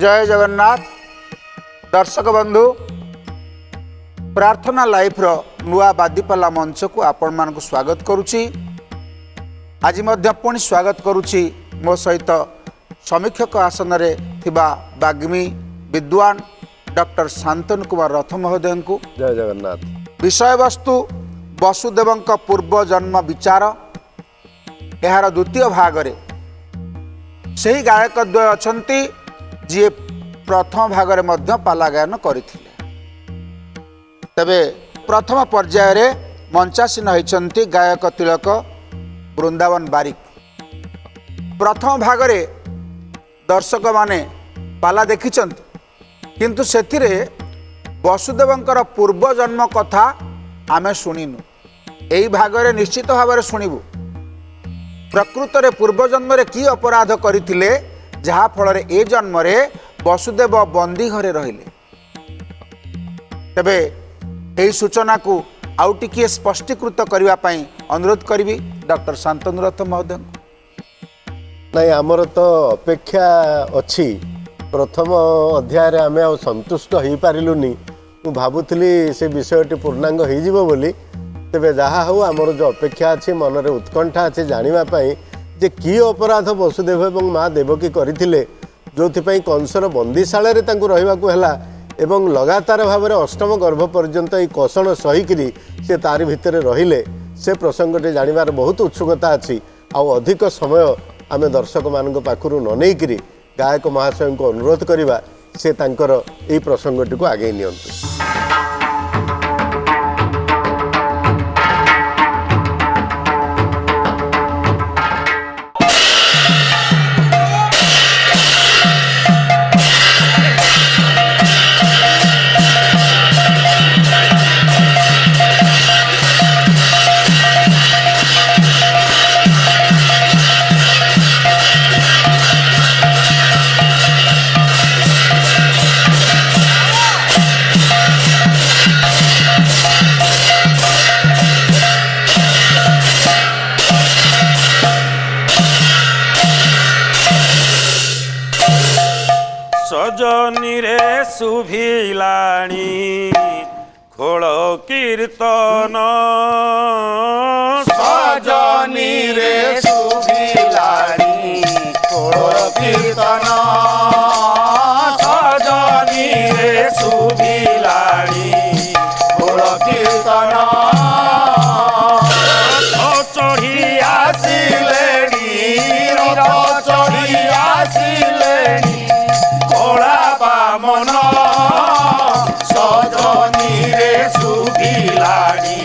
जय जगन्नाथ दर्शक बंधु प्रार्थना लाइफ रो नुआ बादीपाला मंच को आपण मान स्वागत करुच्ची। आज पुणी स्वागत करुच्ची मो सहित समीक्षक आसन रे थिबा बाग्मी विद्वान डॉक्टर शांतनु कुमार रथ महोदय को। जय जगन्नाथ। विषय वस्तु वसुदेव पूर्व जन्म विचार यार द्वितीय भाग रे सही गायक द्वय अछंती जी प्रथम भाग रे मध्य पाला गायन करथिले। तबे प्रथम पर्याय रे मंचासीन होइछंती गायक तिलक वृंदावन बारिक। प्रथम भाग रे दर्शक माने पाला देखिछंती किंतु सेथिरे वसुदेवंकर पूर्व जन्म कथा आमे शुणिनु। एई भाग रे निश्चित भाव शुणिबु प्रकृत रे पूर्व जन्म रे की अपराध करथिले जहा फल रे ए जन्म रे वसुदेव बंदी घरे रहिले। तबे एई सूचना को आउ टिके स्पष्टीकृत करबा पई अनुरोध करबी डॉक्टर शांतनु रथ महोदय। नहीं आमर तो अपेक्षा अच्छी प्रथम अध्याय रे आमे आ संतुष्ट हो पारिलुनी। मु भाबुथली से विषयटी पूर्णांग हो जिवो बोली। तेबे जहा हो आमर जो अपेक्षा अच्छी मनरे उत्कंठा अच्छे जानिबा पई जे की अपराध वसुदेव एवं माँ देवकी करथिले जोथिपई कंसर बंदीशाला रे तांकु रहिबाकु हैला एवं लगातार भाव में अष्टम गर्भ पर्यंत ये कषण सहीकरी से तारी भितर रहिले से प्रसंगटे जानिबार बहुत उत्सुकता अच्छी। आउ अधिक समय आमे दर्शक मान पाखु न नहींकरी गायक महाशय को अनुरोध करवा से तांकर एई प्रसंगटी को आगे नियंतु। सजनी रे सुभिलाणी खोल कीर्तन सजनी रे सुभिलाणी खोल कीर्तन सजनी रे सुभिलाणी खोल कीर्तन चढ़ी आसिलेणी रथ चढ़ी आसिलेणी मन सजनी रे सुभिलाणी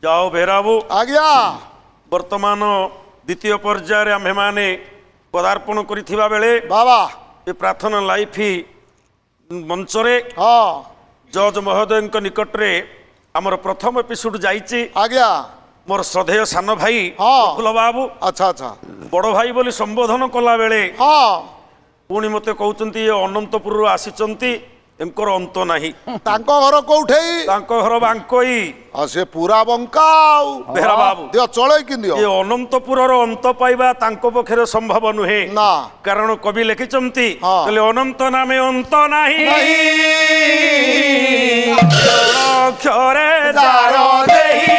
जाओ भेराबू आज्ञा। वर्तमान द्वितीय पर्याय आम्भे माने पदार्पण करिथिबा बेले बाबा ए प्रार्थना लाइफ मंचरे हाँ जज महोदय निकट रे आमर प्रथम एपिसोड जाइछि। आज्ञा मोर श्रद्धेय सान भाई हाँ। फुल बाबू अच्छा अच्छा बड़ भाई बोली संबोधन कला बेले हाँ पुणी मते कहउचंती अनंतपुर आसीचंती एमकर अंत नाही। तांको घर कोठे तांको घर बांकोई आ से पूरा बंका बेहरा बाबू दियो चले कि दियो ये अनंतपुर अंत पाइबा तांको पक्षरे संभव नुहे ना कारण कवि लिखिचंती हाँ। कहले अनंत नामे अंत नाही अक्षरे जारो देही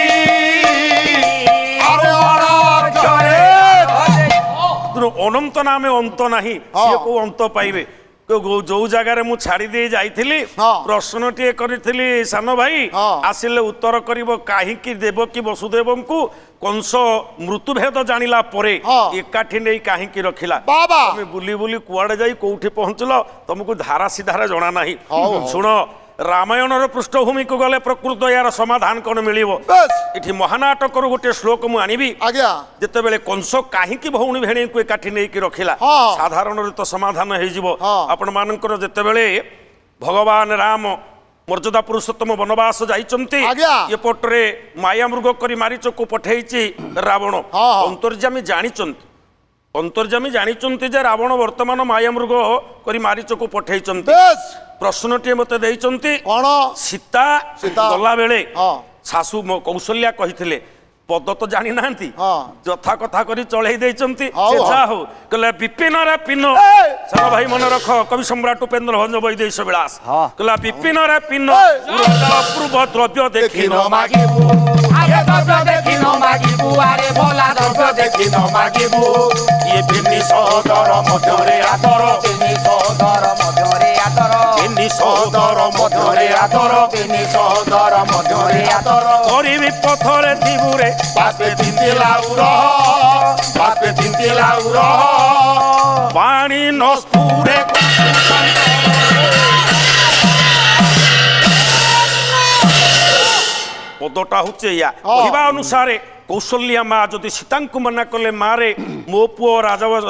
अनंत नामे अंत नाही हाँ। को अंत पाइबे जो जगार मु छाड़ी दे जाइथिली हाँ। प्रश्न टे करिथिली सान भाई हाँ। आसिले उत्तर करिवो काहीकि देवकी वसुदेवंकु कंस मृत्युभेद जानिला परे हाँ। एकाठी नै काहीकि रखिला। बाबा तमे बुली बुली कुआडे जाई कोउठी पहुंचलो तुमको धारा सीधारा जणा नाही। हाँ। सुन रामायणर पृष्ठभूमि को गले प्रकृत यार समाधान कौन मिलिवो। बस इठी महानाटकर गोटे श्लोक मु आनिबी आज्ञा जेतेबेले कंस काहीकि भौणी भेणी को एकाठी नै कि रखिला हाँ। साधारण तो समाधान हो जिवो। हाँ। आपण मानकर जेतेबेले भगवान राम मर्यादा पुरुषोत्तम वनवास जाइचंती आज्ञा। ये पटरे माया मृग करी मारीच को पठेइची रावण हाँ। अंतर्जामी जानिचंती अंतर्जामी जानिचंती जे रावण वर्तमान माया मृग करी मारीच को पठेइचंती बेस ପ୍ରଶ୍ନଟିଏ ମୋତେ ଦେଇଛନ୍ତି କଣ ସୀତା ସୀତା। ଗଲା ବେଳେ ହଁ। ଶାଶୁ କୌଶଲ୍ୟା କହିଥିଲେ ପଦ ତ ଜାଣି ନାହାନ୍ତି ହଁ। ଯଥା କଥା କରି ଚଳେଇ ଦେଇଛନ୍ତି ହଉ, ସେ ହଉ। ଯାହା ହଉ କହିଲେ ବିପିନରେ ପିନ ଏଇ! ସାନ ଭାଇ ମନେ ରଖ କବି ସମ୍ରାଟ ଉପେନ୍ଦ୍ର ଭଞ୍ଜ ବୈଦେଶ ବିଳାସ ହଁ। କହିଲା ବିପିନରେ ପିନ ଏଇ! ଅପୂର୍ବ ଦ୍ରବ୍ୟ ଦେଖି ନ ମାଗିବୁ ଆରେ ଦ୍ରବ୍ୟ ଦେଖି ନ ମାଗିବୁ ଆରେ ଭଲା ଦ୍ରବ୍ୟ ଦେଖି ନ ମାଗିବୁ ଇଏ ବିନି ସହଦର ମଧ୍ୟରେ ଆଦର ତିନି ସହୋଦର ମଧ୍ୟରେ ଆଦର ବିନି ସହଦର ମଧ୍ୟରେ ଆଦର ତିନି ସହୋଦର ମଧ୍ୟରେ ଆଦର କରିବି ପଥରେ ଥିବୁରେ ବାସ୍ପେ ତିନ୍ତିଲାଉ ରହ ବାସ୍ପେ ତିନ୍ତିଲାଉ ରହ ପାଣି ନ ସ୍ଫୁରେ ପଦଟା ହଉଛି ଏଇଆ କହିବା ଅନୁସାରେ କୌଶଲ୍ୟା ମା ଯଦି ସୀତାଙ୍କୁ ମନା କଲେ ମାରେ ମୋ ପୁଅ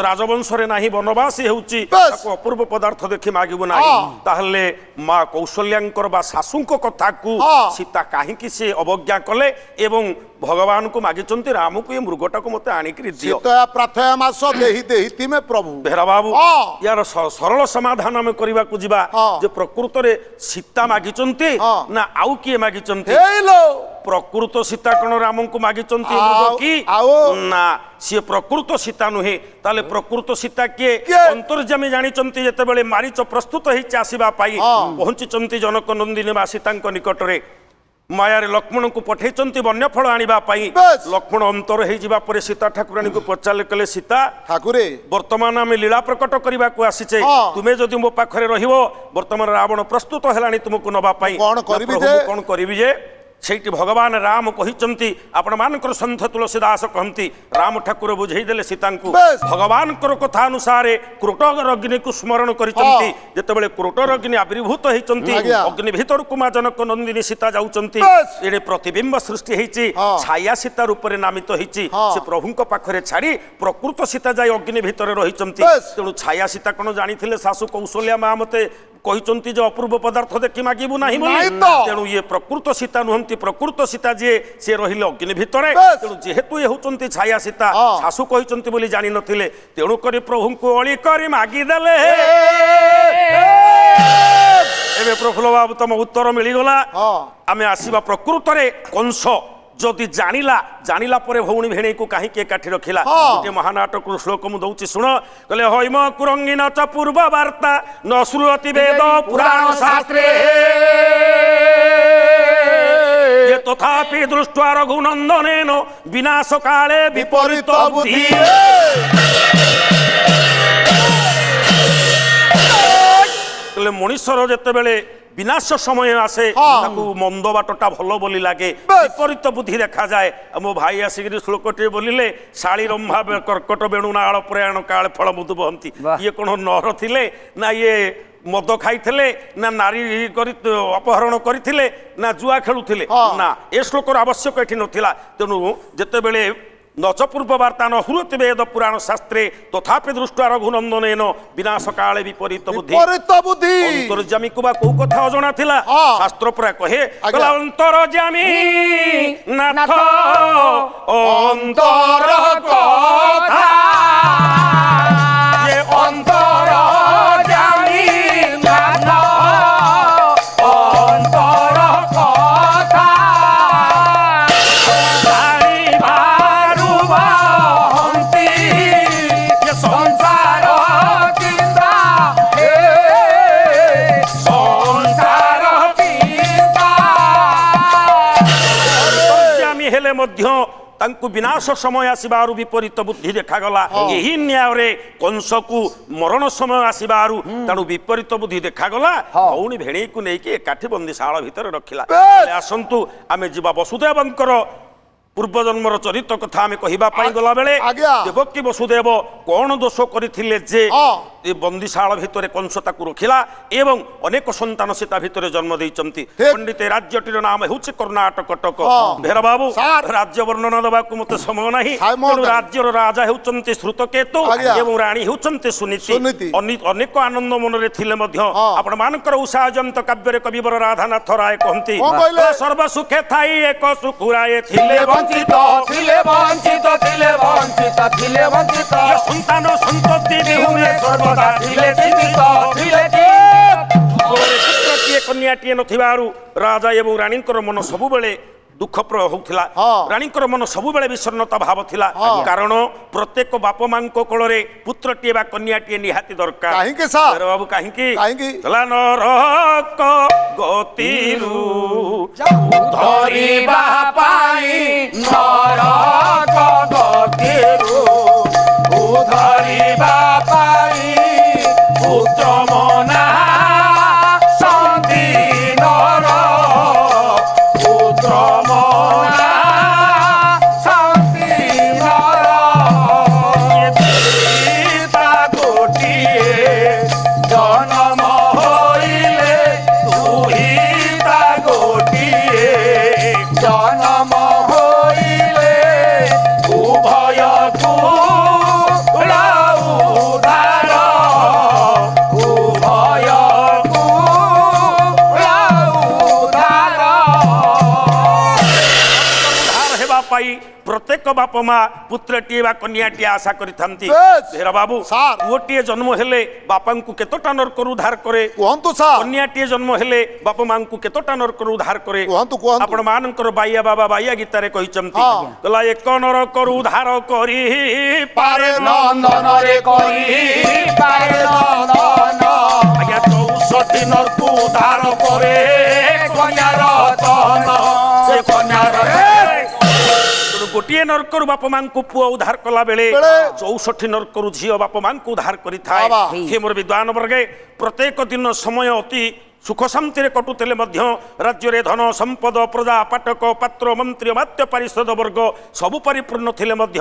ରାଜବଂଶରେ ନାହିଁ ବନବାସୀ ହେଉଛି ବାସ୍। ତାକୁ ଅପୂର୍ବ ପଦାର୍ଥ ଦେଖି ମାଗିବୁ ନାହିଁ ହଁ। ତାହେଲେ ମା କୌଶଲ୍ୟାଙ୍କର ବା ଶାଶୁଙ୍କ କଥାକୁ ହଁ। ସୀତା କାହିଁକି ସେ ଅବଜ୍ଞା କଲେ ଏବଂ ଭଗବାନଙ୍କୁ ମାଗିଛନ୍ତି ରାମକୁ ଏ ମୃଗଟାକୁ ମୋତେ ଆଣିକିରି ଦିଅ ଶୀତ ପ୍ରାଥୟ ମାସ ଦେହି ଦେହି ତିମେ ପ୍ରଭୁ ବେହେରା ବାବୁ ହଁ। ୟାର ସରଳ ସମାଧାନ ଆମେ କରିବାକୁ ଯିବା ହଁ। ଯେ ପ୍ରକୃତରେ ସୀତା ମାଗିଛନ୍ତି ହଁ। ନା ଆଉ କିଏ ମାଗିଛନ୍ତି ହେଇଲୋ ପ୍ରକୃତ ସୀତା କଣ ରାମଙ୍କୁ ମାଗିଛନ୍ତି ଆଉ- ମୃଗ କି ଆଉ? ନା ସିଏ ପ୍ରକୃତ ସୀତା ନୁହେଁ ତାହେଲେ ପ୍ରକୃତ ସୀତା କିଏ କିଏ? ଅନ୍ତର୍ଯାମୀ ଜାଣିଛନ୍ତି ଯେତେବେଳେ ମାରିଚ ପ୍ରସ୍ତୁତ ହେଇଛି ଆସିବା ପାଇଁ ହଁ। ପହଞ୍ଚିଛନ୍ତି ଜନକ ନନ୍ଦିନୀ ବା ସୀତାଙ୍କ ନିକଟରେ ମାୟାରେ ଲକ୍ଷ୍ମଣଙ୍କୁ ପଠେଇଛନ୍ତି ବନ୍ୟଫଳ ଆଣିବା ପାଇଁ ବେଶ୍। ଲକ୍ଷ୍ମଣ ଅନ୍ତର ହେଇଯିବା ପରେ ସୀତା ଠାକୁରାଣୀଙ୍କୁ ପଚାରିଲେ କହିଲେ ସୀତା ଠାକୁରେ ବର୍ତ୍ତମାନ ଆମେ ଲୀଳା ପ୍ରକଟ କରିବାକୁ ଆସିଛେ ହଁ। ତୁମେ ଯଦି ମୋ ପାଖରେ ରହିବ ବର୍ତ୍ତମାନ ରାବଣ ପ୍ରସ୍ତୁତ ହେଲାଣି ତୁମକୁ ନବା ପାଇଁ କଣ ନା କରିବି ପ୍ରଭୁ, ଯେ? ମୁଁ କଣ କରିବି ଯେ ସେଇଠି ଭଗବାନ ରାମ କହିଛନ୍ତି ଆପଣମାନଙ୍କର ସନ୍ଥ ତୁଳସୀଦାସ କହନ୍ତି ରାମ ଠାକୁର ବୁଝେଇଦେଲେ ସୀତାଙ୍କୁ ବେଶ୍। ଭଗବାନଙ୍କର କଥା ଅନୁସାରେ କ୍ରୋଟରଗ୍ନିକୁ ସ୍ମରଣ କରିଛନ୍ତି ହଁ। ଯେତେବେଳେ କ୍ରୋଟରଗ୍ନି ଆବିର୍ଭୂତ ହେଇଛନ୍ତି ଆଜ୍ଞା। ଅଗ୍ନି ଭିତରକୁ ମା ଜନକ ନନ୍ଦିନୀ ସୀତା ଯାଉଛନ୍ତି ବେଶ୍। ଏଣେ ପ୍ରତିବିମ୍ବ ସୃଷ୍ଟି ହେଇଛି ହଁ। ଛାୟା ସୀତା ରୂପରେ ନାମିତ ହେଇଛି ହଁ। ସେ ପ୍ରଭୁଙ୍କ ପାଖରେ ଛାଡ଼ି ପ୍ରକୃତ ସୀତା ଯାଇ ଅଗ୍ନି ଭିତରେ ରହିଛନ୍ତି ବେଶ୍। ତେଣୁ ଛାୟା ସୀତା କଣ ଜାଣିଥିଲେ ଶାଶୁ କୌଶଲ୍ୟା ମା ମତେ କହିଛନ୍ତି ଯେ ଅପୂର୍ବ ପଦାର୍ଥ ଦେଖି ମାଗିବୁ ନାହିଁ ବୋଲି ନାଇଁ ତ। ତେଣୁ ଇଏ ପ୍ରକୃତ ସୀତା ନୁହନ୍ତି ପ୍ରକୃତ ସୀତା ଯିଏ ସିଏ ରହିଲେ ଅଗ୍ନି ଭିତରେ ବେଶ୍। ତେଣୁ ଯେହେତୁ ଇଏ ହେଉଛନ୍ତି ଛାୟା ସୀତା ହଁ। ଶାଶୁ କହିଛନ୍ତି ବୋଲି ଜାଣିନଥିଲେ ତେଣୁ କରି ପ୍ରଭୁଙ୍କୁ ଅଳି କରି ମାଗିଦେଲେ ଏବେ ପ୍ରଫୁଲ୍ଲ ବାବୁ ତମ ଉତ୍ତର ମିଳିଗଲା ହଁ। ଆମେ ଆସିବା ପ୍ରକୃତରେ କଂସ ଯଦି ଜାଣିଲା ପରେ ଭଉଣୀ ଭେଣେଇକୁ କାହିଁକି ଏକାଠି ରଖିଲା ହଁ। ଗୋଟିଏ ମହାନାଟକରୁ ଶ୍ଲୋକ ମୁଁ ଦଉଛି ଶୁଣ କହିଲେ ହୈମ କୁରଙ୍ଗିନ ଚ ପୂର୍ବ ବାର୍ତ୍ତା ନ ଶ୍ରୁୟତି ବେଦ ପୁରାଣ ଶାସ୍ତ୍ରେ ये तथापि दृष्ट्वा रघुनन्दनेन विनाश काले विपरीत बुद्धि मनुष्यर जेतेबेले विनाश समय आसे ताकू मंद बाटटा भल बोली लागे विपरीत बुद्धि देखा जाए मो भाई आसिक श्लोकटे बोलिले शाली रंभा कर्कट बेणु नाल प्रयाण काल फल मुदु बहंती ये कौन नर थिले ना ये मद खाइथिले ना नारी अपहरण करथिले ना जुआ खेलुथिले ना ए श्लोकर आवश्यक एठी नथिला तेणु जेतेबेले नच पूर्व वार्ता न हुरति वेद पुराण शास्त्रे तथापि दृष्ट्वा रघुनन्दनेन विनाश काले विपरीत बुद्धि अंतर्जामी को बा को कथा अजଣା थिला शास्त्र पुरा कहे कहला अंतर्जामी नाथ अंतर कथा ये अंतर्जामी नाथ अंतर कथा संसार चिंता संसार चिंता हेले मध्य तांकु विनाश समय आसबारु विपरीत बुद्धि देखागला यही न्याय कंस को मरण समय आसबारु तेणु विपरीत बुद्धि देखागला भौणी भेणी को लेकिन एकाठी बंदीशाला भितर रखिला आसंतु आमे जीवा वसुदेवंकर पूर्वजन्मर चरित्र कथा आमे कहिबा पाई गला बेले देवकी वसुदेव कौन दोष करथिले जे ए बंदीशाला भितर कंस ताकू रखिला एवं अनेक संतान सीता भितर जन्म देइचंती पंडित राज्यटीर नाम हेउछि कर्णाटक कटक भेर बाबू राज्य वर्णना दबाकू मते समय नाही तेणु राज्यर राजा हेउचंती श्रुतकेतु एवं रानी हेउचंती सुनीति अनेक आनंद मनरे थिले मध्य आपण मानकर उषाजंत काव्यरे कविवर राधानाथ राय कहंती सर्व सुखे थाई एक सुखुराए थिले वंचित संतान संतति सर्वदा କନ୍ୟାଟିଏ ନଥିବାରୁ ରାଜା ଏବଂ ରାଣୀଙ୍କର ମନ ସବୁବେଳେ ଦୁଃଖପ୍ରୟ ହଉଥିଲା। ରାଣୀଙ୍କର ମନ ସବୁବେଳେ ବିଷର୍ଣ୍ଣତା ଭାବ ଥିଲା, କାରଣ ପ୍ରତ୍ୟେକ ବାପ ମାଙ୍କ କୋଳରେ ପୁତ୍ରଟିଏ ବା କନ୍ୟାଟିଏ ନିହାତି ଦରକାର। କାହିଁକି ସାର୍? ବାବୁ କାହିଁକି? କାହିଁକି? ଥିଲା ନରକ ଗତିରୁ ଧରିବା ପାଇଁ ନରକ ଗତିରୁ ଧରିବା ପାଇଁ ପୁତ୍ର ମନା ସନ୍ଦିନର ପୁତ୍ର ମନା ସନ୍ଦିନର ତା ଗୋଟିଏ ଜନମ ହୋଇଲେ ଦୁହିତା ଗୋଟିଏ ଜନମ ହୋଇଲେ ଉଭୟକୁ ଉଦ୍ଧାର ଉଭୟକୁ ଉଦ୍ଧାର ଉଦ୍ଧାର ହେବା ପାଇଁ ପ୍ରତ୍ୟେକ ବାପ ମା ପୁତ୍ରଟିଏ ବା କନ୍ୟାଟିଏ ଆଶା କରିଥାନ୍ତି। ବେଶ୍। ହେରା ବାବୁ, ସାର୍। ପୁଅଟିଏ ଜନ୍ମ ହେଲେ ବାପାଙ୍କୁ କେତୋଟା ନର୍କରୁ ଉଦ୍ଧାର କରେ? କୁହନ୍ତୁ ସାର୍। କନ୍ୟାଟିଏ ଜନ୍ମ ହେଲେ ବାପ ମାଙ୍କୁ କେତୋଟା ନର୍କରୁ ଉଦ୍ଧାର କରେ? କୁହନ୍ତୁ, କୁହନ୍ତୁ। ଆପଣ ମାନଙ୍କର ବାଇଆ ବାବା ବାଇଆ ଗୀତାରେ କହିଛନ୍ତି, ହଁ। କହିଲା ଏକ ନରକରୁ ଉଦ୍ଧାର କରି ପାରେ ନନ୍ଦନରେ କରି ପାରେ ନନ୍ଦନ ଆଜ୍ଞା 64 ନର୍କୁ ଉଦ୍ଧାର କରେ କନ୍ୟାର ତନ ସେ କନ୍ୟାର ଗୋଟିଏ ନର୍କରୁ ବାପ ମାଙ୍କୁ ପୁଅ ଉଦ୍ଧାର କଲା ବେଳେ ବେଳେ 64 ନର୍କରୁ ଝିଅ ବାପ ମାଙ୍କୁ ଉଦ୍ଧାର କରିଥାଏ। ବାବା। ହେ ମୋର ବିଦ୍ୱାନ ବର୍ଗେ, ପ୍ରତ୍ୟେକ ଦିନ ସମୟ ଅତି ସୁଖ ଶାନ୍ତିରେ କଟୁଥିଲେ ମଧ୍ୟ ରାଜ୍ୟରେ ଧନ ସମ୍ପଦ ପ୍ରଜା ପାଟକ ପାତ୍ର ମନ୍ତ୍ରୀ ଅମାତ୍ୟ ପାରିଷଦ ବର୍ଗ ସବୁ ପରିପୂର୍ଣ୍ଣ ଥିଲେ ମଧ୍ୟ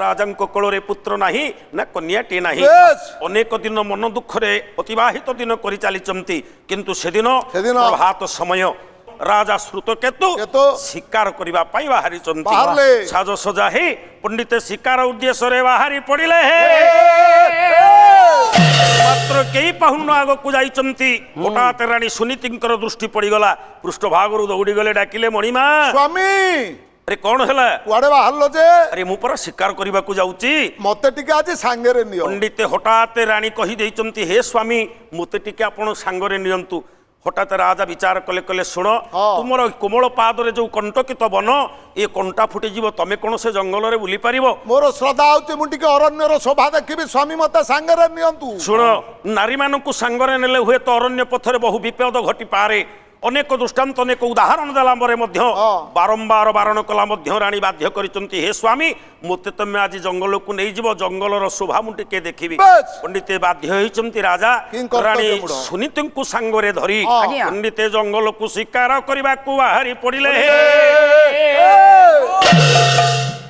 ରାଜାଙ୍କ କୋଳରେ ପୁତ୍ର ନାହିଁ ନା କନ୍ୟାଟିଏ ନାହିଁ। ବେଶ୍। ଅନେକ ଦିନ ମନ ଦୁଃଖରେ ଅତିବାହିତ ଦିନ କରି ଚାଲିଛନ୍ତି, କିନ୍ତୁ ସେଦିନ ସେଦିନ ପ୍ରଭାତ ସମୟ ରାଜା ଶ୍ରୁତକେତୁ କେତୁ ଶିକାର କରିବା ପାଇଁ ବାହାରିଛନ୍ତି। ବାହାରିଲେ। ସାଜସଜା ହେଇ ପଣ୍ଡିତ ଶିକାର ଉଦ୍ଦେଶ୍ୟରେ ବାହାରି ପଡ଼ିଲେ। ମାତ୍ର କେହି ପାହୁନ ଆଗକୁ ଯାଇଛନ୍ତି, ହଠାତ୍ ରାଣୀ ସୁନୀତିଙ୍କର ଦୃଷ୍ଟି ପଡ଼ିଗଲା। ପୃଷ୍ଠଭାଗରୁ ଦୌଡ଼ି ଗଲେ, ଡାକିଲେ ମଣିମା। ସ୍ୱାମୀ ଆରେ କଣ ହେଲା? କୁଆଡେ ବାହାରିଲ ଯେ? ଆରେ ମୁଁ ପରା ଶିକାର କରିବାକୁ ଯାଉଛି। ମତେ ଟିକେ ଆଜି ସାଙ୍ଗରେ ନିଅ। ପଣ୍ଡିତ ହଠାତ୍ ରାଣୀ କହି ଦେଇଛନ୍ତି, ହେ ସ୍ୱାମୀ ମୋତେ ଟିକେ ଆପଣ ସାଙ୍ଗରେ ନିଅନ୍ତୁ। ହଠାତ୍ ରାଜା ବିଚାର କଲେ, କଲେ ଶୁଣ, ତୁମର କୋମଳ ପାଦରେ ଯୋଉ କଣ୍ଟକିତ ବନ, ଏ କଣ୍ଟା ଫୁଟିଯିବ, ତମେ କଣ ସେ ଜଙ୍ଗଲରେ ବୁଲି ପାରିବ? ମୋର ଶ୍ରଦ୍ଧା ହଉଛି ମୁଁ ଟିକେ ଅରଣ୍ୟର ଶୋଭା ଦେଖିବି, ସ୍ୱାମୀ ମତେ ସାଙ୍ଗରେ ନିଅନ୍ତୁ। ଶୁଣ, ନାରୀମାନଙ୍କୁ ସାଙ୍ଗରେ ନେଲେ ହୁଏତ ଅରଣ୍ୟ ପଥରେ ବହୁ ବିପଦ ଘଟିପାରେ। ଅନେକ ଦୃଷ୍ଟାନ୍ତ ଅନେକ ଉଦାହରଣ ଦେଲା ପରେ ମଧ୍ୟ ବାରମ୍ବାର ବାରଣ କଲା ମଧ୍ୟ ରାଣୀ ବାଧ୍ୟ କରିଛନ୍ତି, ହେ ସ୍ୱାମୀ ମୋତେ ତମେ ଆଜି ଜଙ୍ଗଲକୁ ନେଇଯିବ, ଜଙ୍ଗଲର ଶୋଭା ମୁଁ ଟିକେ ଦେଖିବି। ବେଶ୍। ପଣ୍ଡିତ ବାଧ୍ୟ ହୋଇଛନ୍ତି। ରାଜା କିଂ କର୍ତ୍ତବ୍ୟ ରାଣୀ ମୂଢ଼। ସୁନୀତିଙ୍କୁ ସାଙ୍ଗରେ ଧରି ଆଜ୍ଞା। ପଣ୍ଡିତ ଜଙ୍ଗଲକୁ ଶିକାର କରିବାକୁ ବାହାରି ପଡ଼ିଲେ।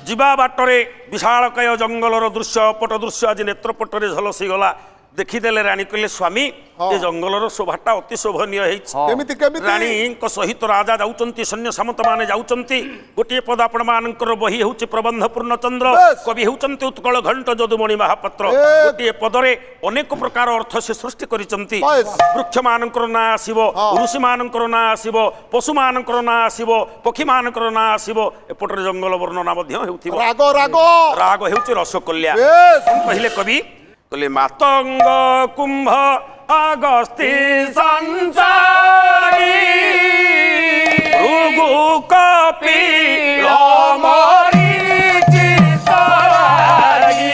ଯିବା ବାଟରେ ବିଶାଳକାୟ ଜଙ୍ଗଲର ଦୃଶ୍ୟ ଅପଟ ଦୃଶ୍ୟ ଆଜି ନେତ୍ରପଟରେ ଝଲସିଗଲା। ଦେଖିଦେଲେ ରାଣୀ କହିଲେ, ସ୍ୱାମୀ ଏ ଜଙ୍ଗଲର ଶୋଭାଟା ଅତି ଶୋଭନୀୟ ହେଇଛି। କେମିତି କେମିତି? ରାଣୀଙ୍କ ସହିତ ରାଜା ଯାଉଛନ୍ତି, ସୈନ୍ୟ ସାମନ୍ତ ମାନେ ଯାଉଛନ୍ତି। ଗୋଟିଏ ପଦ ଆପଣ ମାନଙ୍କର ବହି ହେଉଛି ପ୍ରବନ୍ଧ ପୂର୍ଣ୍ଣଚନ୍ଦ୍ର, ବେଶ୍। କବି ହେଉଛନ୍ତି ଉତ୍କଳ ଘଣ୍ଟ ଯଦୁମଣି ମହାପାତ୍ର। ଗୋଟିଏ ପଦରେ ଅନେକ ପ୍ରକାର ଅର୍ଥ ସେ ସୃଷ୍ଟି କରିଛନ୍ତି। ବେଶ୍। ବୃକ୍ଷ ମାନଙ୍କର ନାଁ ଆସିବ, ଋଷି ମାନଙ୍କର ନାଁ ଆସିବ, ପଶୁ ମାନଙ୍କର ନାଁ ଆସିବ, ପକ୍ଷୀ ମାନଙ୍କର ନାଁ ଆସିବ, ଏପଟରେ ଜଙ୍ଗଲ ବର୍ଣ୍ଣନା ମଧ୍ୟ ହେଉଥିବ। ରାଗ ରାଗ ରାଗ ହେଉଛି ରସକଲ୍ୟା। ବେଶ୍। କହିଲେ କବି, କହିଲେ ମାତଙ୍ଗ କୁମ୍ଭ ଅଗସ୍ତି ସଞ୍ଚାରୀ ଭୃଗୁ କପି ମରିଚି ସରାଗି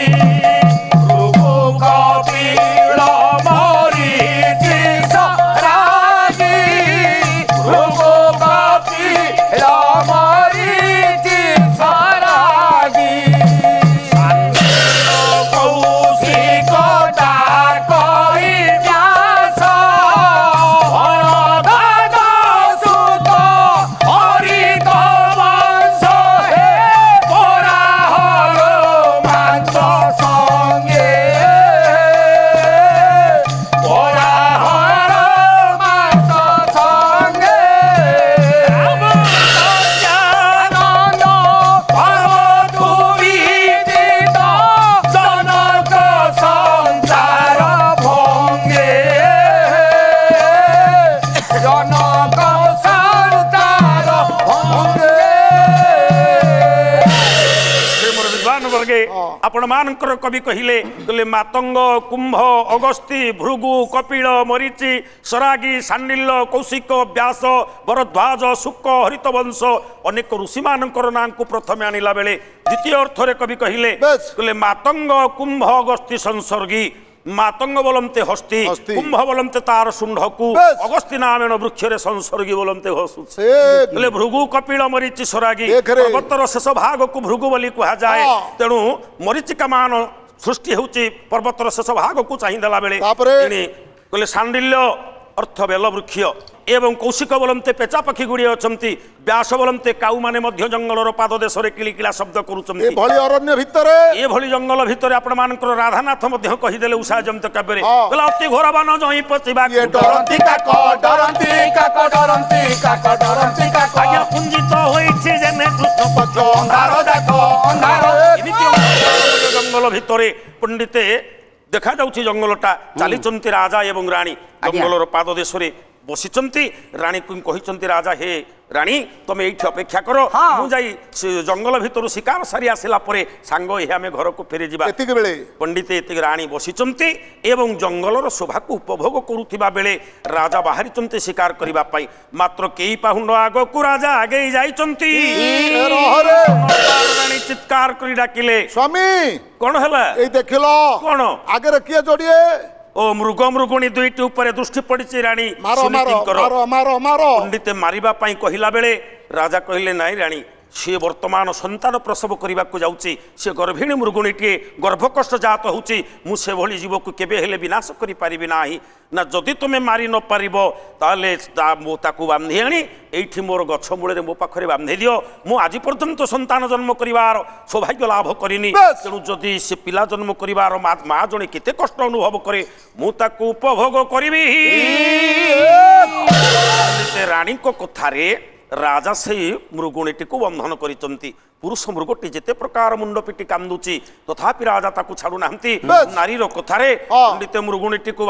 ଭୃଗୁ କପିଳ ମରିଚି ସରାଗି ଭୃଗୁ କପିଳ ମରିଚି ସରାଗି କୌଶିକ ଡାକଇ ବ୍ୟାସ ହରଧନ ସୁତ ହରିତ ବଂଶ आपण मानकर कवि कहले मातंग कुंभ अगस्ती भृगु कपिल मरीचि सरागी सांडिल्य कौशिक व्यास भरद्वाज शुक हरितवंश अनेक ऋषि मानकर नाम को प्रथमे आनिला बेले द्वितीय अर्थरे कवि बेस। कहले मातंग कुंभ अगस्ती संसर्गी मातंग बोलमते हस्ती हस्ती। कुंभ बोलमते तार शुंढकु बेस। अगस्ती नामेण वृक्षरे संसर्गी बोलमते हसुछ एक बोले भृगु कपिल मरीचि सरागी देख रे। पर्वतर शेष भाग को भृगु बोली कहा जाए हाँ। तेणु मरीचिका मान सृष्टि होची पर्वतर शेष भाग को चाहिदेला बेले तापरे? कहले सांडिल्य अर्थ बेल वृक्ष एवं कौशिक बोलमते पेचा पक्षी गुड़िए अछंती व्यास बोलमते काऊ माने मध्य जंगलर पाद देशरे किलिकिला शब्द करूचंती एभଳି ଅରଣ୍ୟ ଭିତରେ ए भली जंगल भितर आपण मानकर राधानाथ मध्य कहिदेले उषा जमत काव्ୟରେ हाँ। कहला अति घोरबान जई पसिबा ये डरंती काक डरंती काक डरंती काक डरंती काक आज्ञा पुंजित होइछि जेने कृष्ण पक्ष ଅନ୍ଧାର ଯାକ ଅନ୍ଧାର ଏମିତି ଅନ୍ଧାରମୟ ଜଙ୍ଗଲ ଭିତରେ ପଣ୍ଡିତେ ଦେଖା ଯାଉଛି ଜଙ୍ଗଲଟା ଚାଲିଛନ୍ତି ରାଜା ଏବଂ ରାଣୀ ଜଙ୍ଗଲର ପାଦ ଦେଶରେ ବସିଛନ୍ତି ରାଣୀ କହିଛନ୍ତି ରାଜା ହେ ରାଣୀ ତମେ ଏଇଠି ଅପେକ୍ଷା କର ମୁଁ ଯାଇ ଜଙ୍ଗଲ ଭିତରୁ ଶିକାର ସାରି ଆସିଲା ପରେ ସାଙ୍ଗ ଏହି ଆମେ ଘରକୁ ଫେରିଯିବା ଏତିକି ବେଳେ ପଣ୍ଡିତ ଏତିକି ରାଣୀ ବସିଛନ୍ତି ଏବଂ ଜଙ୍ଗଲର ଶୋଭାକୁ ଉପଭୋଗ କରୁଥିବା ବେଳେ ରାଜା ବାହାରିଛନ୍ତି ଶିକାର କରିବା ପାଇଁ ମାତ୍ର କେଇ ପାହୁଣ୍ଡ ଆଗକୁ ରାଜା ଆଗେଇ ଯାଇଛନ୍ତି ରହରେ ରାଣୀ ଚିତ୍କାର କରି ଡାକିଲେ ସ୍ୱାମୀ କଣ ହେଲା ଏଇ ଦେଖିଲ କଣ ଆଗରେ କିଏ ଯୋଡ଼ିଏ ଓ ମୃଗ ମୃଗୁଣୀ ଦୁଇଟି ଉପରେ ଦୃଷ୍ଟି ପଡିଛି ରାଣୀ ମାର ମାର ସୁନୀତିଙ୍କର ମାର ମାର ମାର ପଣ୍ଡିତେ ମାରିବା ପାଇଁ କହିଲା ବେଳେ ରାଜା କହିଲେ ନାଇଁ ରାଣୀ ସିଏ ବର୍ତ୍ତମାନ ସନ୍ତାନ ପ୍ରସବ କରିବାକୁ ଯାଉଛି ସେ ଗର୍ଭିଣୀ ମୃଗୁଣୀଟିଏ ଗର୍ଭକଷ୍ଟ ଜାତ ହେଉଛି ମୁଁ ସେଭଳି ଜୀବକୁ କେବେ ହେଲେ ବିନାଶ କରିପାରିବି ନାହିଁ ନା ଯଦି ତୁମେ ମାରି ନ ପାରିବ ତାହେଲେ ମୁଁ ତାକୁ ବାନ୍ଧି ଆଣି ଏଇଠି ମୋର ଗଛ ମୂଳରେ ମୋ ପାଖରେ ବାନ୍ଧି ଦିଅ ମୁଁ ଆଜି ପର୍ଯ୍ୟନ୍ତ ସନ୍ତାନ ଜନ୍ମ କରିବାର ସୌଭାଗ୍ୟ ଲାଭ କରିନି ବେଶ୍। ତେଣୁ ଯଦି ସେ ପିଲା ଜନ୍ମ କରିବାର ମା ଜଣେ କେତେ କଷ୍ଟ ଅନୁଭବ କରେ ମୁଁ ତାକୁ ଉପଭୋଗ କରିବି ସେ ରାଣୀଙ୍କ କଥାରେ ରାଜା ସେଇ ମୃଗୁଣୀଟିକୁ ବନ୍ଧନ କରିଛନ୍ତି ପୁରୁଷ ମୃଗଟି ଯେତେ ପ୍ରକାର ମୁଣ୍ଡ ପିଟି କାନ୍ଦୁଛି ତଥାପି ରାଜା ତାକୁ ଛାଡୁନାହାନ୍ତି ନାରୀର କଥାରେ ପଣ୍ଡିତ ମୃଗୁଣୀଟିକୁ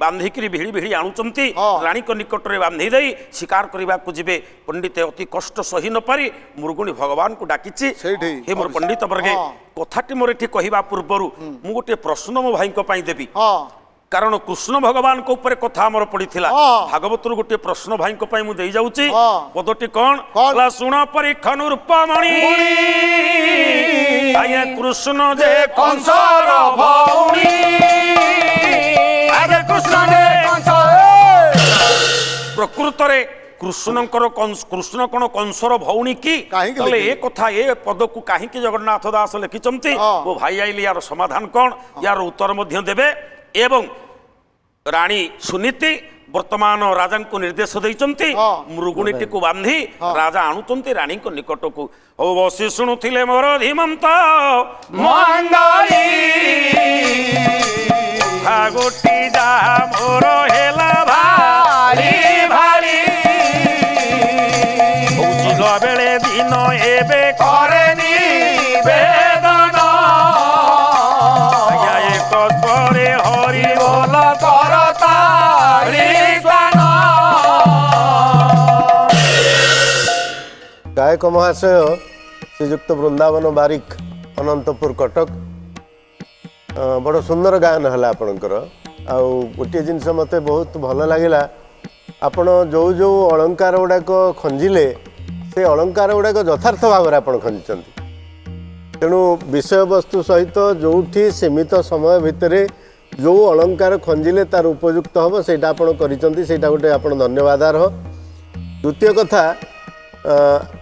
ବାନ୍ଧିକିରି ଭିଡ଼ି ଭିଡ଼ି ଆଣୁଛନ୍ତି ରାଣୀଙ୍କ ନିକଟରେ ବାନ୍ଧି ଦେଇ ଶିକାର କରିବାକୁ ଯିବେ ପଣ୍ଡିତ ଅତି କଷ୍ଟ ସହି ନ ପାରି ମୃଗୁଣୀ ଭଗବାନଙ୍କୁ ଡାକିଛି ସେଇଠି ହେ ମୋର ପଣ୍ଡିତ ବର୍ଗେ କଥାଟି ମୋର ଏଠି କହିବା ପୂର୍ବରୁ ମୁଁ ଗୋଟିଏ ପ୍ରଶ୍ନ ମୋ ଭାଇଙ୍କ ପାଇଁ ଦେବି ହଁ କାରଣ କୃଷ୍ଣ ଭଗବାନଙ୍କ ଉପରେ କଥା ଆମର ପଡିଥିଲା ଭାଗବତରୁ ଗୋଟିଏ ପ୍ରଶ୍ନ ଭାଇଙ୍କ ପାଇଁ ମୁଁ ଦେଇ ଯାଉଛି ପଦଟି କଣ ହେଲା ଶୁଣ ପରୀକ୍ଷଣ ରୂପମଣି ଆଜ୍ଞା କୃଷ୍ଣ ଯେ କଂସର ଭଉଣୀ ଆରେ କୃଷ୍ଣ ଯେ କଂସ ପ୍ରକୃତରେ କୃଷ୍ଣଙ୍କର କୃଷ୍ଣ କଣ କଂସର ଭଉଣୀ କି କାହିଁକି ତାହେଲେ ଏ ଲେଖିଲେ? କଥା ଏ ପଦକୁ କାହିଁକି ଜଗନ୍ନାଥ ଦାସ ଲେଖିଛନ୍ତି ମୋ ଭାଇ ଆଇଲି ୟାର ସମାଧାନ କଣ ୟାର ଉତ୍ତର ମଧ୍ୟ ଦେବେ ଏବଂ ରାଣୀ ସୁନୀତି ବର୍ତ୍ତମାନ ରାଜାଙ୍କୁ ନିର୍ଦ୍ଦେଶ ଦେଇଛନ୍ତି ମୃଗୁଣୀଟିକୁ ବାନ୍ଧି ରାଜା ଆଣୁଛନ୍ତି ରାଣୀଙ୍କ ନିକଟକୁ ହଉ ବସି ଶୁଣୁଥିଲେ ମୋର ଧୀମନ୍ତ ମଙ୍ଗଳୀ ଗୋଟି ଯାହା ମୋର ହେଲା ଭାରି ଭାରି ବୁଝିଲ ବେଳେ ଦିନ ଏବେ করে নিবেদন ଆଜ୍ଞା ଏକ ପରେ ହରି বল কর তারি স্নান ଗାୟକ ମହାଶୟ ଶ୍ରୀଯୁକ୍ତ ବୃନ୍ଦାବନ ବାରିକ ଅନନ୍ତପୁର କଟକ ବଡ଼ ସୁନ୍ଦର ଗାୟନ ହେଲା ଆପଣଙ୍କର ଆଉ ଗୋଟିଏ ଜିନିଷ ମୋତେ ବହୁତ ଭଲ ଲାଗିଲା ଆପଣ ଯେଉଁ ଯେଉଁ ଅଳଙ୍କାର ଗୁଡ଼ାକ ଖଞ୍ଜିଲେ ସେ ଅଳଙ୍କାର ଗୁଡ଼ାକ ଯଥାର୍ଥ ଭାବରେ ଆପଣ ଖଞ୍ଜିଛନ୍ତି ତେଣୁ ବିଷୟବସ୍ତୁ ସହିତ ଯେଉଁଠି ସୀମିତ ସମୟ ଭିତରେ ଯେଉଁ ଅଳଙ୍କାର ଖଞ୍ଜିଲେ ତାର ଉପଯୁକ୍ତ ହେବ ସେଇଟା ଆପଣ କରିଛନ୍ତି ସେଇଟା ଗୋଟେ ଆପଣ ଧନ୍ୟବାଦ ଅର୍ହ ଦ୍ୱିତୀୟ କଥା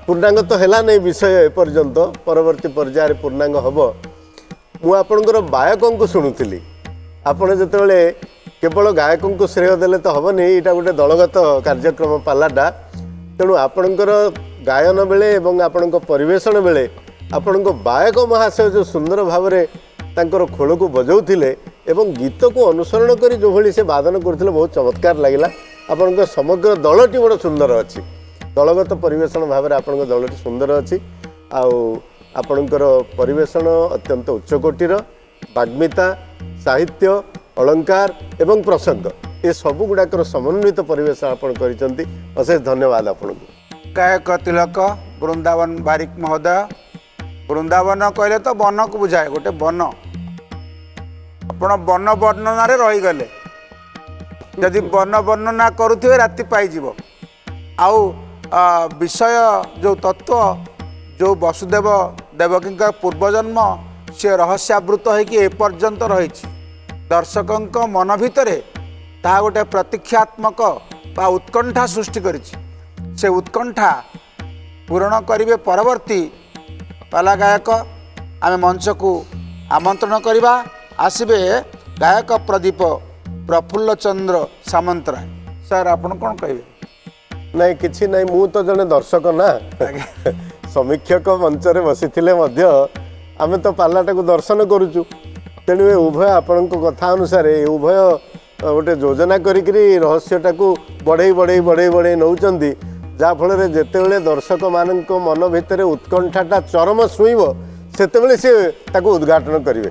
ପୂର୍ଣ୍ଣାଙ୍ଗ ତ ହେଲା ନାହିଁ ବିଷୟ ଏପର୍ଯ୍ୟନ୍ତ ପରବର୍ତ୍ତୀ ପର୍ଯ୍ୟାୟରେ ପୂର୍ଣ୍ଣାଙ୍ଗ ହେବ ମୁଁ ଆପଣଙ୍କର ଗାୟକଙ୍କୁ ଶୁଣୁଥିଲି ଆପଣ ଯେତେବେଳେ କେବଳ ଗାୟକଙ୍କୁ ଶ୍ରେୟ ଦେଲେ ତ ହେବନି ଏଇଟା ଗୋଟେ ଦଳଗତ କାର୍ଯ୍ୟକ୍ରମ ପାଲାଟା ତେଣୁ ଆପଣଙ୍କର ଗାୟନ ବେଳେ ଏବଂ ଆପଣଙ୍କ ପରିବେଷଣ ବେଳେ ଆପଣଙ୍କ ଗାୟକ ମହାଶୟ ଯେଉଁ ସୁନ୍ଦର ଭାବରେ ତାଙ୍କର ଖୋଳକୁ ବଜାଉଥିଲେ ଏବଂ ଗୀତକୁ ଅନୁସରଣ କରି ଯେଉଁଭଳି ସେ ବାଦନ କରୁଥିଲେ ବହୁତ ଚମତ୍କାର ଲାଗିଲା ଆପଣଙ୍କ ସମଗ୍ର ଦଳଟି ବଡ଼ ସୁନ୍ଦର ଅଛି ଦଳଗତ ପରିବେଷଣ ଭାବରେ ଆପଣଙ୍କ ଦଳଟି ସୁନ୍ଦର ଅଛି ଆଉ ଆପଣଙ୍କର ପରିବେଷଣ ଅତ୍ୟନ୍ତ ଉଚ୍ଚକୋଟୀର ବାଗ୍ମିତା ସାହିତ୍ୟ ଅଳଙ୍କାର ଏବଂ ପ୍ରସଙ୍ଗ ଏ ସବୁଗୁଡ଼ାକର ସମନ୍ୱିତ ପରିବେଶ ଆପଣ କରିଛନ୍ତି ଅଶେଷ ଧନ୍ୟବାଦ ଆପଣଙ୍କୁ ଗାୟକ ତିଲକ ବୃନ୍ଦାବନ ବାରିକ ମହୋଦୟ ବୃନ୍ଦାବନ କହିଲେ ତ ବନକୁ ବୁଝାଏ, ଗୋଟେ ବନ। ଆପଣ ବନ ବର୍ଣ୍ଣନାରେ ରହିଗଲେ, ଯଦି ବନ ବର୍ଣ୍ଣନା କରୁଥିବେ ରାତି ପାଇଯିବ। ଆଉ ବିଷୟ ଯେଉଁ ତତ୍ତ୍ୱ, ଯେଉଁ ବସୁଦେବ ଦେବକୀଙ୍କ ପୂର୍ବଜନ୍ମ, ସେ ରହସ୍ୟାବୃତ ହୋଇକି ଏପର୍ଯ୍ୟନ୍ତ ରହିଛି। ଦର୍ଶକଙ୍କ ମନ ଭିତରେ ତାହା ଗୋଟେ ପ୍ରତୀକ୍ଷାତ୍ମକ ବା ଉତ୍କଣ୍ଠା ସୃଷ୍ଟି କରିଛି। ସେ ଉତ୍କଣ୍ଠା ପୂରଣ କରିବେ ପରବର୍ତ୍ତୀ ପାଲା ଗାୟକ। ଆମେ ମଞ୍ଚକୁ ଆମନ୍ତ୍ରଣ କରିବା, ଆସିବେ ଗାୟକ ପ୍ରଦୀପ ପ୍ରଫୁଲ୍ଲ ଚନ୍ଦ୍ର ସାମନ୍ତରାୟ। ସାର୍ ଆପଣ କ'ଣ କହିବେ? ନାଇଁ କିଛି ନାଇଁ, ମୁଁ ତ ଜଣେ ଦର୍ଶକ ନା, ସମୀକ୍ଷକ ମଞ୍ଚରେ ବସିଥିଲେ ମଧ୍ୟ ଆମେ ତ ପାଲାଟାକୁ ଦର୍ଶନ କରୁଛୁ। ତେଣୁ ଏ ଉଭୟ ଆପଣଙ୍କ କଥା ଅନୁସାରେ ଏ ଉଭୟ ଗୋଟେ ଯୋଜନା କରିକିରି ରହସ୍ୟଟାକୁ ବଢ଼େଇ ବଢ଼େଇ ବଢ଼େଇ ବଢ଼େଇ ନେଉଛନ୍ତି, ଯାହାଫଳରେ ଯେତେବେଳେ ଦର୍ଶକମାନଙ୍କ ମନ ଭିତରେ ଉତ୍କଣ୍ଠାଟା ଚରମ ଛୁଇଁବ ସେତେବେଳେ ସେ ତାକୁ ଉଦ୍ଘାଟନ କରିବେ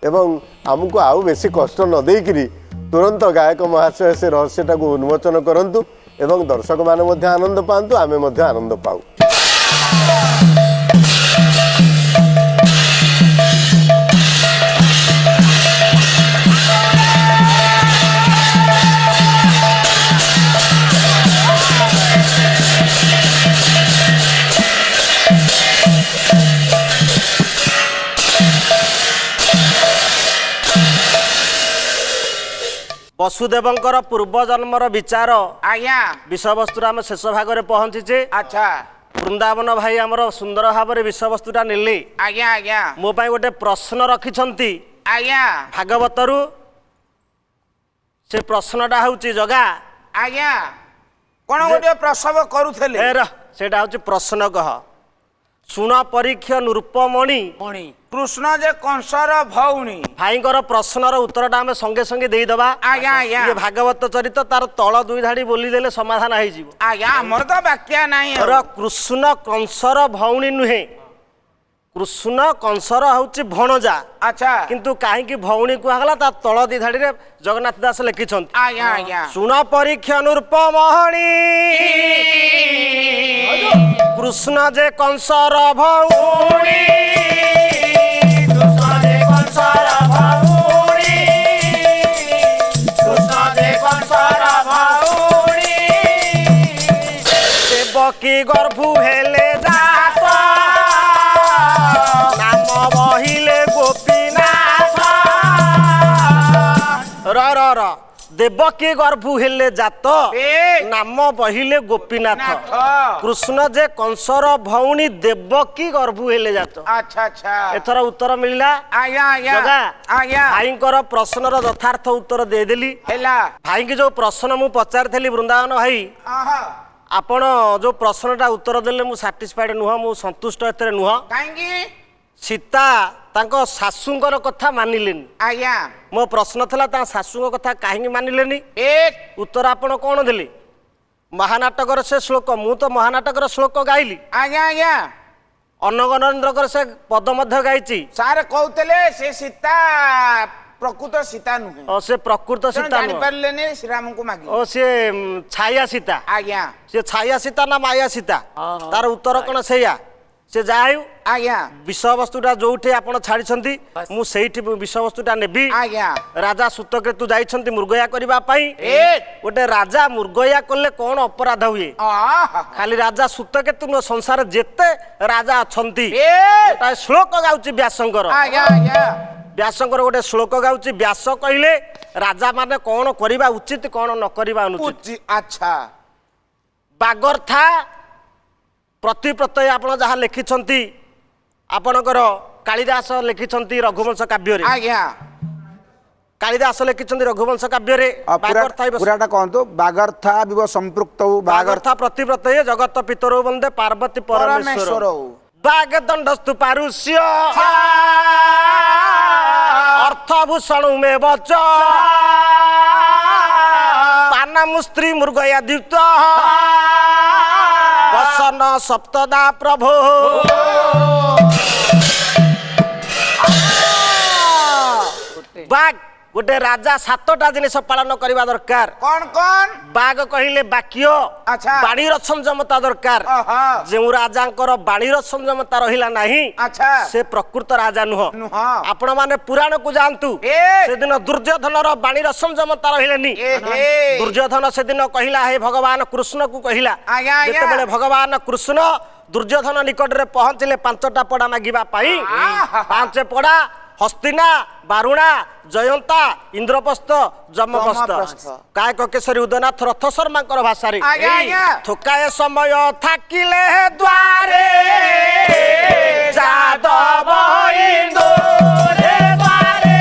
ଏବଂ ଆମକୁ ଆଉ ବେଶୀ କଷ୍ଟ ନ ଦେଇକିରି ତୁରନ୍ତ ଗାୟକ ମହାଶୟ ସେ ରହସ୍ୟଟାକୁ ଉନ୍ମୋଚନ କରନ୍ତୁ ଏବଂ ଦର୍ଶକମାନେ ମଧ୍ୟ ଆନନ୍ଦ ପାଆନ୍ତୁ, ଆମେ ମଧ୍ୟ ଆନନ୍ଦ ପାଉ। ବସୁଦେବଙ୍କର ପୂର୍ବଜନ୍ମର ବିଚାର ଆଜ୍ଞା ବିଷୟବସ୍ତୁରେ ଆମେ ଶେଷ ଭାଗରେ ପହଞ୍ଚିଛେ। ଆଚ୍ଛା ବୃନ୍ଦାବନ ଭାଇ ଆମର ସୁନ୍ଦର ଭାବରେ ବିଷୟବସ୍ତୁଟା ନେଲେ। ଆଜ୍ଞା ଆଜ୍ଞା ମୋ ପାଇଁ ଗୋଟେ ପ୍ରଶ୍ନ ରଖିଛନ୍ତି ଆଜ୍ଞା ଭାଗବତରୁ। ସେ ପ୍ରଶ୍ନଟା ହେଉଛି ଜଗା ଆଜ୍ଞା କ'ଣ ଗୋଟେ ପ୍ରସବ କରୁଥିଲେ? ସେଇଟା ହେଉଛି ପ୍ରଶ୍ନ କହ। ଶୁଣ ପରୀକ୍ଷ ନୃପମଣି କୃଷ୍ଣ ଯେ କଂସର ଭଉଣୀ। ଭାଇଙ୍କର ପ୍ରଶ୍ନର ଉତ୍ତରଟା ଆମେ ସଙ୍ଗେ ସଙ୍ଗେ ଦେଇଦବା। ଆଜ୍ଞା ଆଜ୍ଞା ଇଏ ଭାଗବତ ଚରିତ, ତାର ତଳ ଦୁଇ ଧାଡ଼ି ବୋଲିଦେଲେ ସମାଧାନ ହେଇଯିବ। ଆଜ୍ଞା ଆମର ତ ବାକ୍ୟା ନାହିଁ। କୃଷ୍ଣ କଂସର ଭଉଣୀ ନୁହେଁ, କୃଷ୍ଣ କଂସର ହଉଛି ଭଣଜା। ଆଚ୍ଛା କିନ୍ତୁ କାହିଁକି ଭଉଣୀ କୁହାଗଲା ତା ତଳ ଦି ଧାଡ଼ିରେ ଜଗନ୍ନାଥ ଦାସ ଲେଖିଛନ୍ତି। ଆଜ୍ଞା ଆଜ୍ଞା ଶୁଣ ପରୀକ୍ଷ ନୃପମଣି କୃଷ୍ଣ ଯେ କଂସର ଭଉଣୀ, କୃଷ୍ଣ ଯେ କଂସର ଭଉଣୀ, କୃଷ୍ଣ ଯେ କଂସର ଭଉଣୀ। ଦେବକୀ ଗର୍ଭୁ ହେଲେ ଜାତ, ନାମ ବହିଲେ ଗୋପୀନାଥ। ର ଦେବକୀ ଗର୍ଭୁ ହେଲେ ଜାତ, ନାମ ବହିଲେ ଗୋପୀନାଥ। କୃଷ୍ଣ ଯେ କଂସର ଭଉଣୀ, ଦେବକୀ ଗର୍ଭୁ ହେଲେ ଜାତ। ଆଚ୍ଛା ଆଚ୍ଛା ଏଥର ଉତ୍ତର ମିଳିଲା। ଆଜ୍ଞା ଆଜ୍ଞା ଜଗା ଆଜ୍ଞା ଭାଇଙ୍କର ପ୍ରଶ୍ନର ଯଥାର୍ଥ ଉତ୍ତର ଦେଇଦେଲି। ହେଲା ଭାଇକି ଯୋଉ ପ୍ରଶ୍ନ ମୁଁ ପଚାରିଥିଲି ବୃନ୍ଦାବନ ଭାଇ, ଆପଣ ଯୋଉ ପ୍ରଶ୍ନଟା ଉତ୍ତର ଦେଲେ ମୁଁ ସାଟିସ୍ଫାଏଡ୍ ନୁହଁ, ମୁଁ ସନ୍ତୁଷ୍ଟ ଏଥିରେ ନୁହଁ। କାହିଁକି? ସୀତା ତାଙ୍କ ଶାଶୁଙ୍କର କଥା ମାନିଲେନି। ଆଜ୍ଞା ମୋ ପ୍ରଶ୍ନ ଥିଲା ତାଙ୍କ ଶାଶୁଙ୍କ କଥା କାହିଁକି ମାନିଲେନି? ଉତ୍ତର ଆପଣ କ'ଣ ଦେଲେ? ମହାନାଟକର ସେ ଶ୍ଲୋକ, ମୁଁ ତ ମହାନାଟକର ଶ୍ଲୋକ ଗାଇଲି। ଆଜ୍ଞା ଆଜ୍ଞା ଅନଗନେନ୍ଦ୍ରଙ୍କର ସେ ପଦ ମଧ୍ୟ ଗାଇଛି। ସାର୍ କହୁଥିଲେ ସେ ସୀତା ପ୍ରକୃତ ସୀତା ନୁହେଁ। ସେ ପ୍ରକୃତ ସୀତା ନୁହଁ। ଜାଣିପାରିଲେନି ଶ୍ରୀରାମଙ୍କୁ ମାଗି। ସେ ଛାୟା ସୀତା। ଆଜ୍ଞା ସେ ଛାୟା ସୀତା ନା ମାୟା ସୀତା? ତାର ଉତ୍ତର କ'ଣ ସେଇଆ? ସେ ଯାହା ହେଉ ଆଜ୍ଞା ବିଷୟବସ୍ତୁଟା ଯୋଉଠି ଆପଣ ଛାଡ଼ିଛନ୍ତି ମୁଁ ସେଇଠି ବିଷୟବସ୍ତୁଟା ନେବି। ଆଜ୍ଞା ରାଜା ସୁତକେତୁ ଯାଇଛନ୍ତି ମୃଗୟା କରିବା ପାଇଁ। ଗୋଟେ ରାଜା ମୃଗୟା କଲେ କ'ଣ ଅପରାଧ ହୁଏ? ଖାଲି ରାଜା ସୁତକେତୁ ନୁହଁ, ସଂସାରରେ ଯେତେ ରାଜା ଅଛନ୍ତି। ଶ୍ଲୋକ ଗାଉଛି ବ୍ୟାସଙ୍କର। ଆଜ୍ଞା ଆଜ୍ଞା ବ୍ୟାସଙ୍କର ଗୋଟେ ଶ୍ଲୋକ ଗାଉଛି। ବ୍ୟାସ କହିଲେ ରାଜା ମାନେ କ'ଣ କରିବା ଉଚିତ, କ'ଣ ନ କରିବା ଅନୁଚିତ। ଆଚ୍ଛା ବାଗର୍ଥା ପ୍ରତିପ୍ରତ୍ୟୟ ଆପଣ ଯାହା ଲେଖିଛନ୍ତି, ଆପଣଙ୍କର କାଳିଦାସ ଲେଖିଛନ୍ତି ରଘୁବଂଶ କାବ୍ୟରେ। ଆଜ୍ଞା କାଳିଦାସ ଲେଖିଛନ୍ତି ରଘୁବଂଶ କାବ୍ୟରେ। ପୁରାଟା କହନ୍ତୁ। ବାଗର୍ଥା ବିବ ସମ୍ପୃକ୍ତ ବାଗର୍ଥା ପ୍ରତିପ୍ରତ୍ୟୟ ଜଗତ ପିତରୌ ବନ୍ଦେ ପାର୍ବତୀ ପରମେଶ୍ୱର। ବାଗଦଣ୍ଡସ୍ତୁ ପାରୁଷ୍ୟ ଅର୍ଥଭୂଷଣ ମେ ବଚ ପାନାମୁ ସ୍ତ୍ରୀ ମୃଗୟା ଦ୍ୟୁତ ବସନ ସପ୍ତଦା ପ୍ରଭୁ। ବାଘ गोटे राजा 7टा जिनिस पालन करबा दरकार कौन कौन बाघ कहिले बाक्य अच्छा। बाणीर संयमता दरकार ओहो। जो राजांकर बाणीर संयमता रहिला नाही अच्छा। से प्रकृत राजा नुह नुह। आपण माने पुराण को जानतु ए। से दिन दुर्योधनर बाणीर संयमता रहिलेनी एहे। दुर्योधन से दिन कहिला हे भगवान कृष्ण को कहिला आज्ञा, आज्ञा। जेतेबेले भगवान कृष्ण दुर्योधन निकट रे पहुंचले 5टा पड़ा मागिबा पाई आहा। 5 पड़ा हस्तिना बारुणा जयंता इंद्रप्रस्थ जमप्रस्थ जमप्रस्थ। कायक केसरी उदयनाथ रथ शर्मा भाषा रे आज्ञा, आज्ञा। थोकाए समय थाकिले द्वारे जादव इंदोरे द्वारे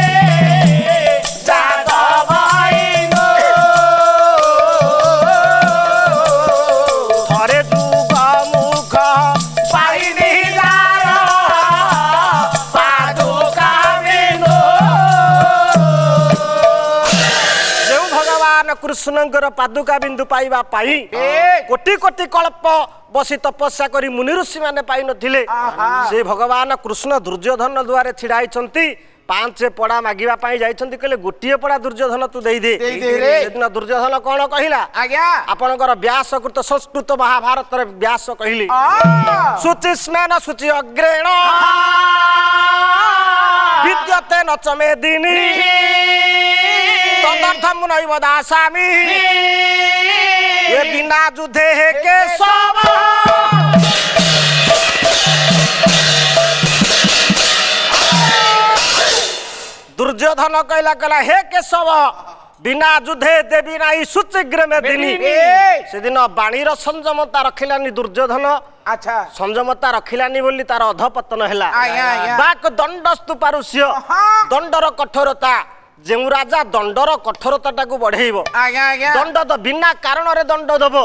जादव थरे जुग मुख पाइनी जार पादुका बिंदु जो भगवान कृष्णଙ୍କର पादुका बिंदु पाइबा पाई कोटि कोटि कल्प बसी तपस्या करी मुनि ऋषि माने पाई नथिले से भगवान कृष्ण दुर्योधन द्वारे छिड़ाइछंती 5 पड़ा मागिबा पाई जाइछंती कहले गोटिए पड़ा दुर्योधन तू देई दे सेदिन दुर्योधन कोन कहिला आज्ञा। आपनकर व्यासकृत संस्कृत महाभारत रे व्यास कहिली शुचि स्नान शुचि अग्रेण विद्यते न चमेदिनी तदर्थम नैव दासामि ये बिना युद्धे हे केशव दुर्योधन कहला कहला हे केशव बिना युद्धे देवी नाई सुचिग्र में दिनी से दिन बाणीर संयमता रखिलानी दुर्योधन अच्छा। संयमता रखिलानी बोली तार अधपतन हैला आज्ञा, आज्ञा। बाक दंडस्तु पारुष्य दंडर कठोरता जो राजा दंडर कठोरता टाकू बढ़ेइबो आज्ञा, आज्ञा। दंड तो बिना कारण रे दंड दबो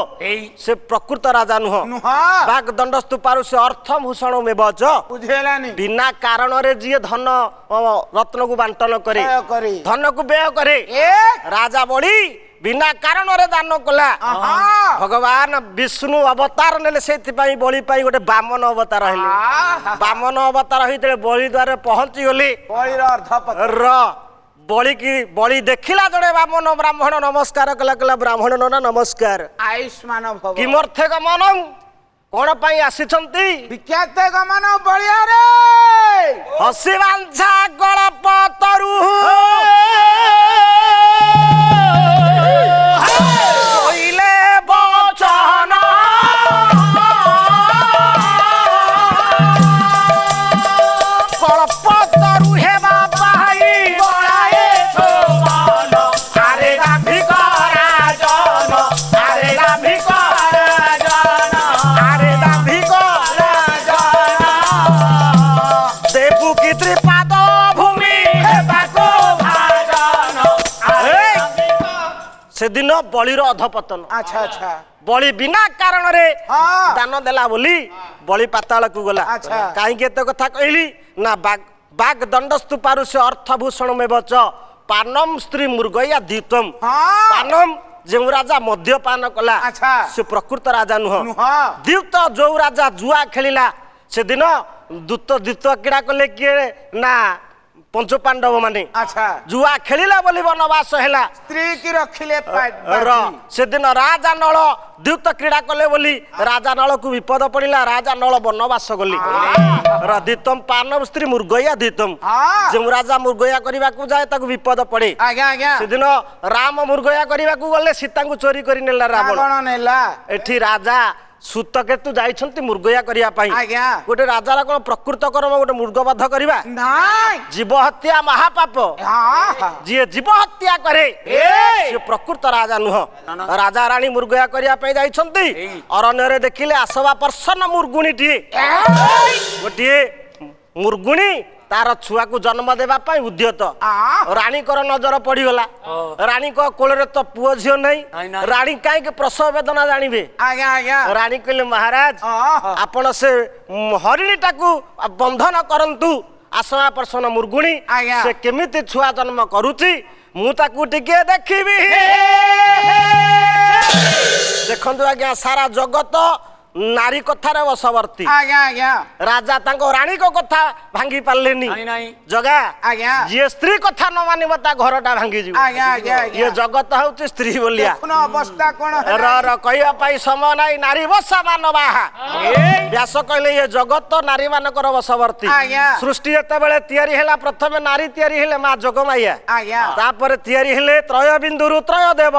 से प्रकृत राजा नुह नुह। बाक दंडस्तु पारुष्य अर्थ भूषण में बच बुझेलानी बिना कारण रे जी धन रत्न को बांटन करे व्यय करे। धन को व्यय करे राजा बड़ी बिना कारण रे दान कला भगवान विष्णु अवतार नेले सेति पई बळी पई गोटे बामन अवतार हेले बामन अवतार होइते बळी द्वारे पहुंची गली बळीर अर्धपत र बळी की बळी देखिला जड़े बामन ब्राह्मण नमस्कार कला कला ब्राह्मण नना नमस्कार आयुष्मान भव किमर्थे गमनम कोन पई आसीछंती विख्यात गमन बळिया रे हसी बांझा गळप तरु होइले बचन गळप तरु हेबा पाई बळाए छोमन आरे गाभी कराजन आरे गाभी कराजन आरे गाभी कराजन देवू की त्रिपाद भूमि हेबाको भाजन से दिन बलिर अधपतन अच्छा अच्छा बलि बिना कारण रे हाँ। दान देला बोली बलि पाताल को गला अच्छा। काई केते कथा कहली ना बाग दंडस्तु पारुष्य अर्थभूषण में बच पानम स्त्री मृगया दीतम हाँ। पानम जो राजा मद्यपान कला अच्छा। से प्रकृत राजा नुह नुह। द्यूत जो राजा जुआ खेलिला से दिन दूत द्यूत क्रीड़ा कले किए ना पंच पांडव माने अच्छा जुआ खेलिला बोली वनवास हैला स्त्री की रखिले से दिन राजा नल द्यूत क्रीड़ा कले बोली राजा नल को विपद पड़िला राजा नल वनवास गली दीतम पानव स्त्री मुर्गया दीतम हाँ। जो राजा मुर्गया करने को जाए ताको विपद पड़े आज्ञा आज्ञा से दिन राम मुर्गया करने को गले सीता को चोरी कर नेला रावण रावण नेला एठी राजा सुतकेतु जाइछंती मुर्गया करिया पाई आज्ञा गोटे राजार कोन प्रकृत कर्म गोटे मृगबध करिबा नाई जीव हत्या महापाप हाँ जी जीव हत्या करे से प्रकृत राजा नुह राजा रानी मुर्गया करिया पाई जाइछंती अरण्य रे देखिले आसवा पर्सन मुर्गुणीटी गोटे मुर्गुणी तार छुआ को जन्म देवा पाई उद्यत रानी कर नजर पड़ीगला रानी को कोल तो पुओ झियो नहीं रानी काई के प्रसव वेदना जानिबे आज्ञा आज्ञा रानी कहले महाराज आपण से हरिणी टाकू बंधन करंतु आसवा पर्सन मुर्गुणी आज्ञा। से केमिति छुआ जन्म करूची मु ताकू टिके देखिबी देखंतु आज्ञा सारा जगत नारी कथार बसवर्ती आज्ञा आज्ञा राजा तांको रानी को कथा भांगी पारलेनी नहीं जगा आज्ञा जे स्त्री कथा न मानिब ता घरटा भांगी जीव आज्ञा आज्ञा ये जगत हउची स्त्री बोलिया देखुन अवस्था कोन र कहिया पाई समय नाही नारी बसा मानवा व्यास कहले ये जगत नारी मानकर बसवर्ती आज्ञा। सृष्टि जते बेले तयारी हैला प्रथमे नारी तयारी हैले मां जोगमाया आज्ञा तापर तयारी हेले त्रय बिंदुरु त्रय देव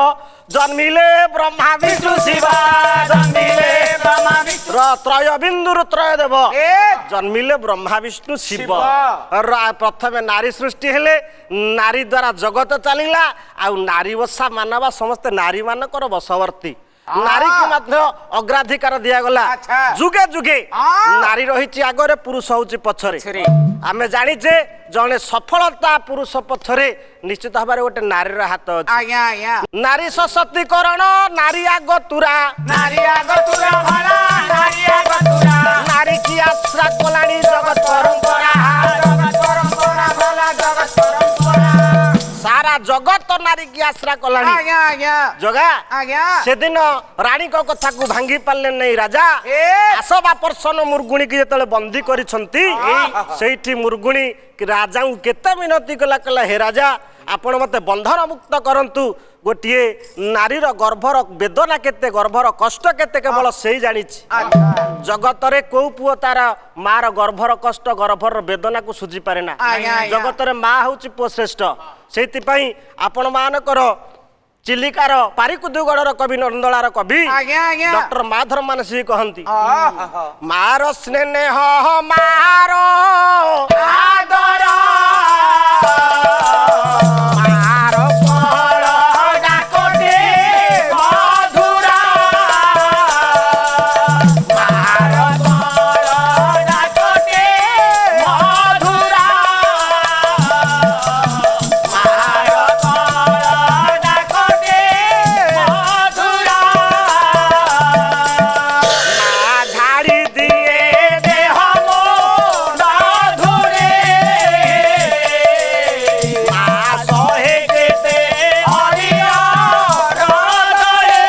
जन्मिले ब्रह्मा विष्णु शिव जन्मिले ब्रह्मा विष्णु त्रय बिंदुरु त्रय देव ए जन्मिले ब्रह्मा विष्णु शिव शिव। प्रथमे नारी सृष्टि हेले नारी द्वारा जगत चलिला आ नारी बसा मानवा समस्त नारी मानकर बसवर्ती नारी की मध्य अग्राधिकार दिया गला अच्छा। जुगे जुगे हाँ। नारी रहिछि आगरे पुरुष होछि पछरे पछरे। आमे जानिछे जने सफलता पुरुष पछरे निश्चित भाବରେ गोटे नारीर हाथ अछि आज्ञा आज्ञा नारी सशक्तिकरण नारी आग तुरा नारी आगतुरा भला नारी आगतुरा नारी की आश्रा कलानी जगत परंपरा जगत परंपरा भला जगत परंपरा सारा जगत नारी की आश्रा कलानी आज्ञा आज्ञा जगा आज्ञा सेदिन रानी को कथा को भांगी पारले नहीं राजा ए आसबा पर्सन मुर्गुणी की जेतले बंदी करिसंती सेठी मुर्गुणी राजा को केते मिनती कला कला हे राजा आपण मते बंधन मुक्त करंतु गोटिए नारीर गर्भर वेदना केते गर्भर कष्ट केते केवल सेही जानिछि जगत रे को पुओ तार मार गर्भर कष्ट गर्भर वेदना को सुझी पारे ना आज्ञा, आज्ञा। जगत रे मा होछि पुओ श्रेष्ठ सेति पई आपण मानकर चिलिकार पारिकुदुगढ़र कवि नंदलार कवि आज्ञा आज्ञा डॉक्टर माधव मानसी कहंती आहा मार स्नेह मार आदर मार फल डाकोटे मधुरा मार फल डाकोटे मधुरा मार फल डाकोटे मधुरा झाड़ी दिए देह मोर धुरे सहे केते हरियर दये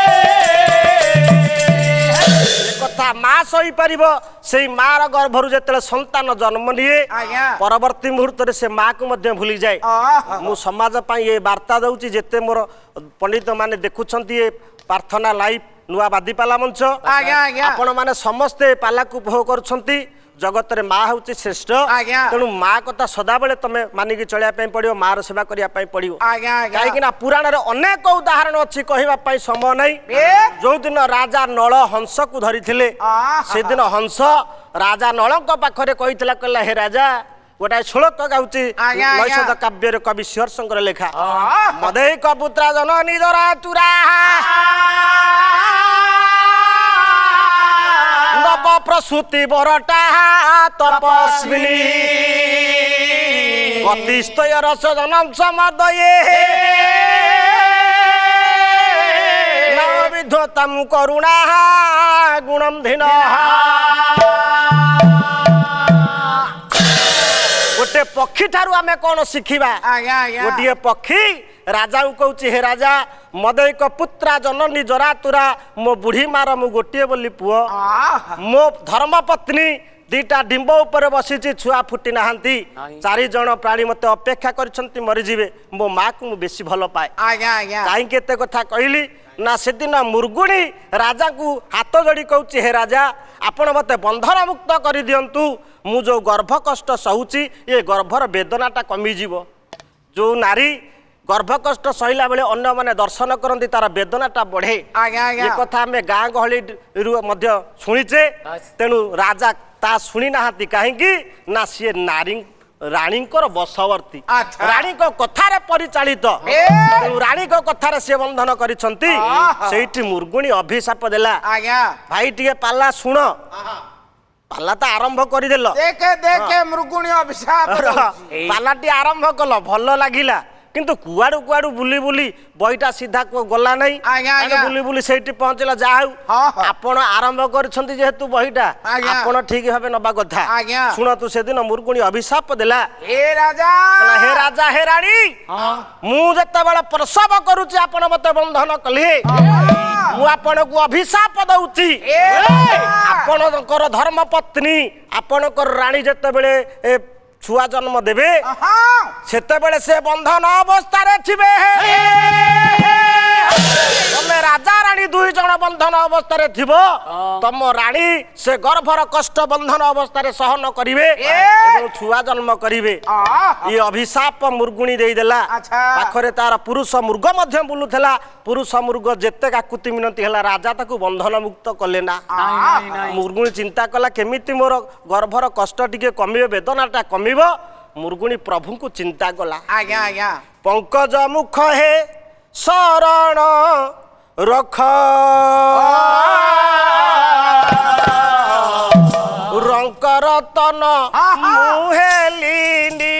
कथा माँ सही पारिब से मार गर्भरु जेतेले संतान जन्म निए आज्ञा परवर्ती मुहूर्त रे से माँ को मध्य भूली जाए आहा मु समाज पाई ये वार्ता दउची जेते मोर पंडित माने देखुछंती ये प्रार्थना लाइव नुआ बादीपाला मंच आज्ञा आज्ञा आपण माने समस्ते पाला को उपभोग करछंती जगत रे माँ होची श्रेष्ठ आज्ञा। तेणु माँ कथा सदा बेले तमे मानिकी चलिया पई पड़ियो मार सेवा करिया पई पड़ियो आज्ञा आज्ञा काहे कि ना पुराण रे अनेक उदाहरण अछि कहिबा पई समय नै ए जो दिन राजा नळ हंस को धरिथिले आहा। से दिन हंस राजा नळଙ୍କ पाखरे कहितला कहला हे राजा गोटाए श्लोक गाउची आज्ञा, आज्ञा। नैषध काव्य रे कवि शिवर शंकर लेखा आहा। मदै कपुत्रा जननी जरा तुरा नव प्रसूति बरटा तपस्विनी गतिस्तय रस जनम समदये नवविधोतम करुणा गुणम धीन गोटे पक्षी ठारू आमे कोन शिखिबा आज्ञा आज्ञा गोटे पक्षी राजा को कहूची हे राजा मदैक पुत्रा जननी जरा तुरा मो बुढ़ी मार मु गोटे बोली पुओ आहा मो धर्म पत्नी दीटा डिंब ऊपर बसीची छुआ फुटी नाहांती चारि जण प्राणी मते अपेक्षा करिसंती मरि जिवे मो माँ को मु बेसी भल पाए आज्ञा आज्ञा काई केते कथा कहली ना सेदिन मुर्गुणी राजा को हाथ जोड़ी कहूची हे राजा आपण मते बंधन मुक्त कर दियंतु मु जो गर्भ कष्ट सहुची ये गर्भर वेदनाटा कमी जीव जो नारी गर्भ कष्ट सहिला बेले अन्य माने दर्शन करंती तार वेदनाटा बढ़े आज्ञा आज्ञा ये कथा हमें गाँ गहली मध्य शुणीचे तेणु राजा ता शुणी नाहांती काहेकि ना सी नारी राणीकर बसवर्ती अच्छा। राणी को कथारे परिचालित ए तेणु राणी को कथारे से बंधन करिसंती आहा। सेठी मुर्गुणी अभिशाप देला आज्ञा भाई टिके पाला शुण पाला तो आरंभ करदेल देखे देखे मृगुणी अभिशाप दउची। पालाटी आरंभ कल भल लागिला किंतु कुआडू कुआडू बुली बुली बईटा सीधा को गला नहीं आज्ञा, आज्ञा। बुली बुली सेठी पहुंचला जाहु हाँ, हाँ। आपण आरंभ करछंती जेहेतु बईटा आज्ञा। आपण ठीक भाबे नबा कथा आज्ञा। शुणतु सेदिन मुर्गुणी अभिशाप देला हे राजा कहला, हे राजा हे राणी मु जत्ते बेले प्रसव करूची आपण मते बंधन कले ମୁଁ ଆପଣଙ୍କୁ ଅଭିଶାପ ଦଉଛି ଆପଣଙ୍କର ଧର୍ମ ପତ୍ନୀ ଆପଣଙ୍କର ରାଣୀ ଯେତେବେଳେ ଛୁଆ ଜନ୍ମ ଦେବେ ସେତେବେଳେ ସେ ବନ୍ଧନ ଅବସ୍ଥାରେ ଥିବେ ତମେ ରାଜା ରାଣୀ ଦୁଇ ଜଣ ବନ୍ଧନ ଅବସ୍ଥାରେ ଥିବ ତମ ରାଣୀ ସେ ଗର୍ଭର କଷ୍ଟ ବନ୍ଧନ ଅବସ୍ଥାରେ ସହନ କରିବେ ଏବଂ ଛୁଆ ଜନ୍ମ କରିବେ ଏ ଅଭିଶାପ ମୃଗୁଣୀ ଦେଇଦେଲା ପାଖରେ ତାର ପୁରୁଷ ମୃଗ ମଧ୍ୟ ବୁଲୁଥିଲା ପୁରୁଷ ମୃଗ ଯେତେ କାକୁତି ମିନତି ହେଲା ରାଜା ତାକୁ ବନ୍ଧନ ମୁକ୍ତ କଲେ ନା ମୃଗୁଣୀ ଚିନ୍ତା କଲା କେମିତି ମୋର ଗର୍ଭର କଷ୍ଟ ଟିକେ କମିବ ବେଦନାଟା କମିବ ମୃଗୁଣୀ ପ୍ରଭୁଙ୍କୁ ଚିନ୍ତା କଲା ପଙ୍କଜ ମୁଖ ହେ ଶରଣ ରଖ ରଙ୍କର ତନ ମୁହେଲିନି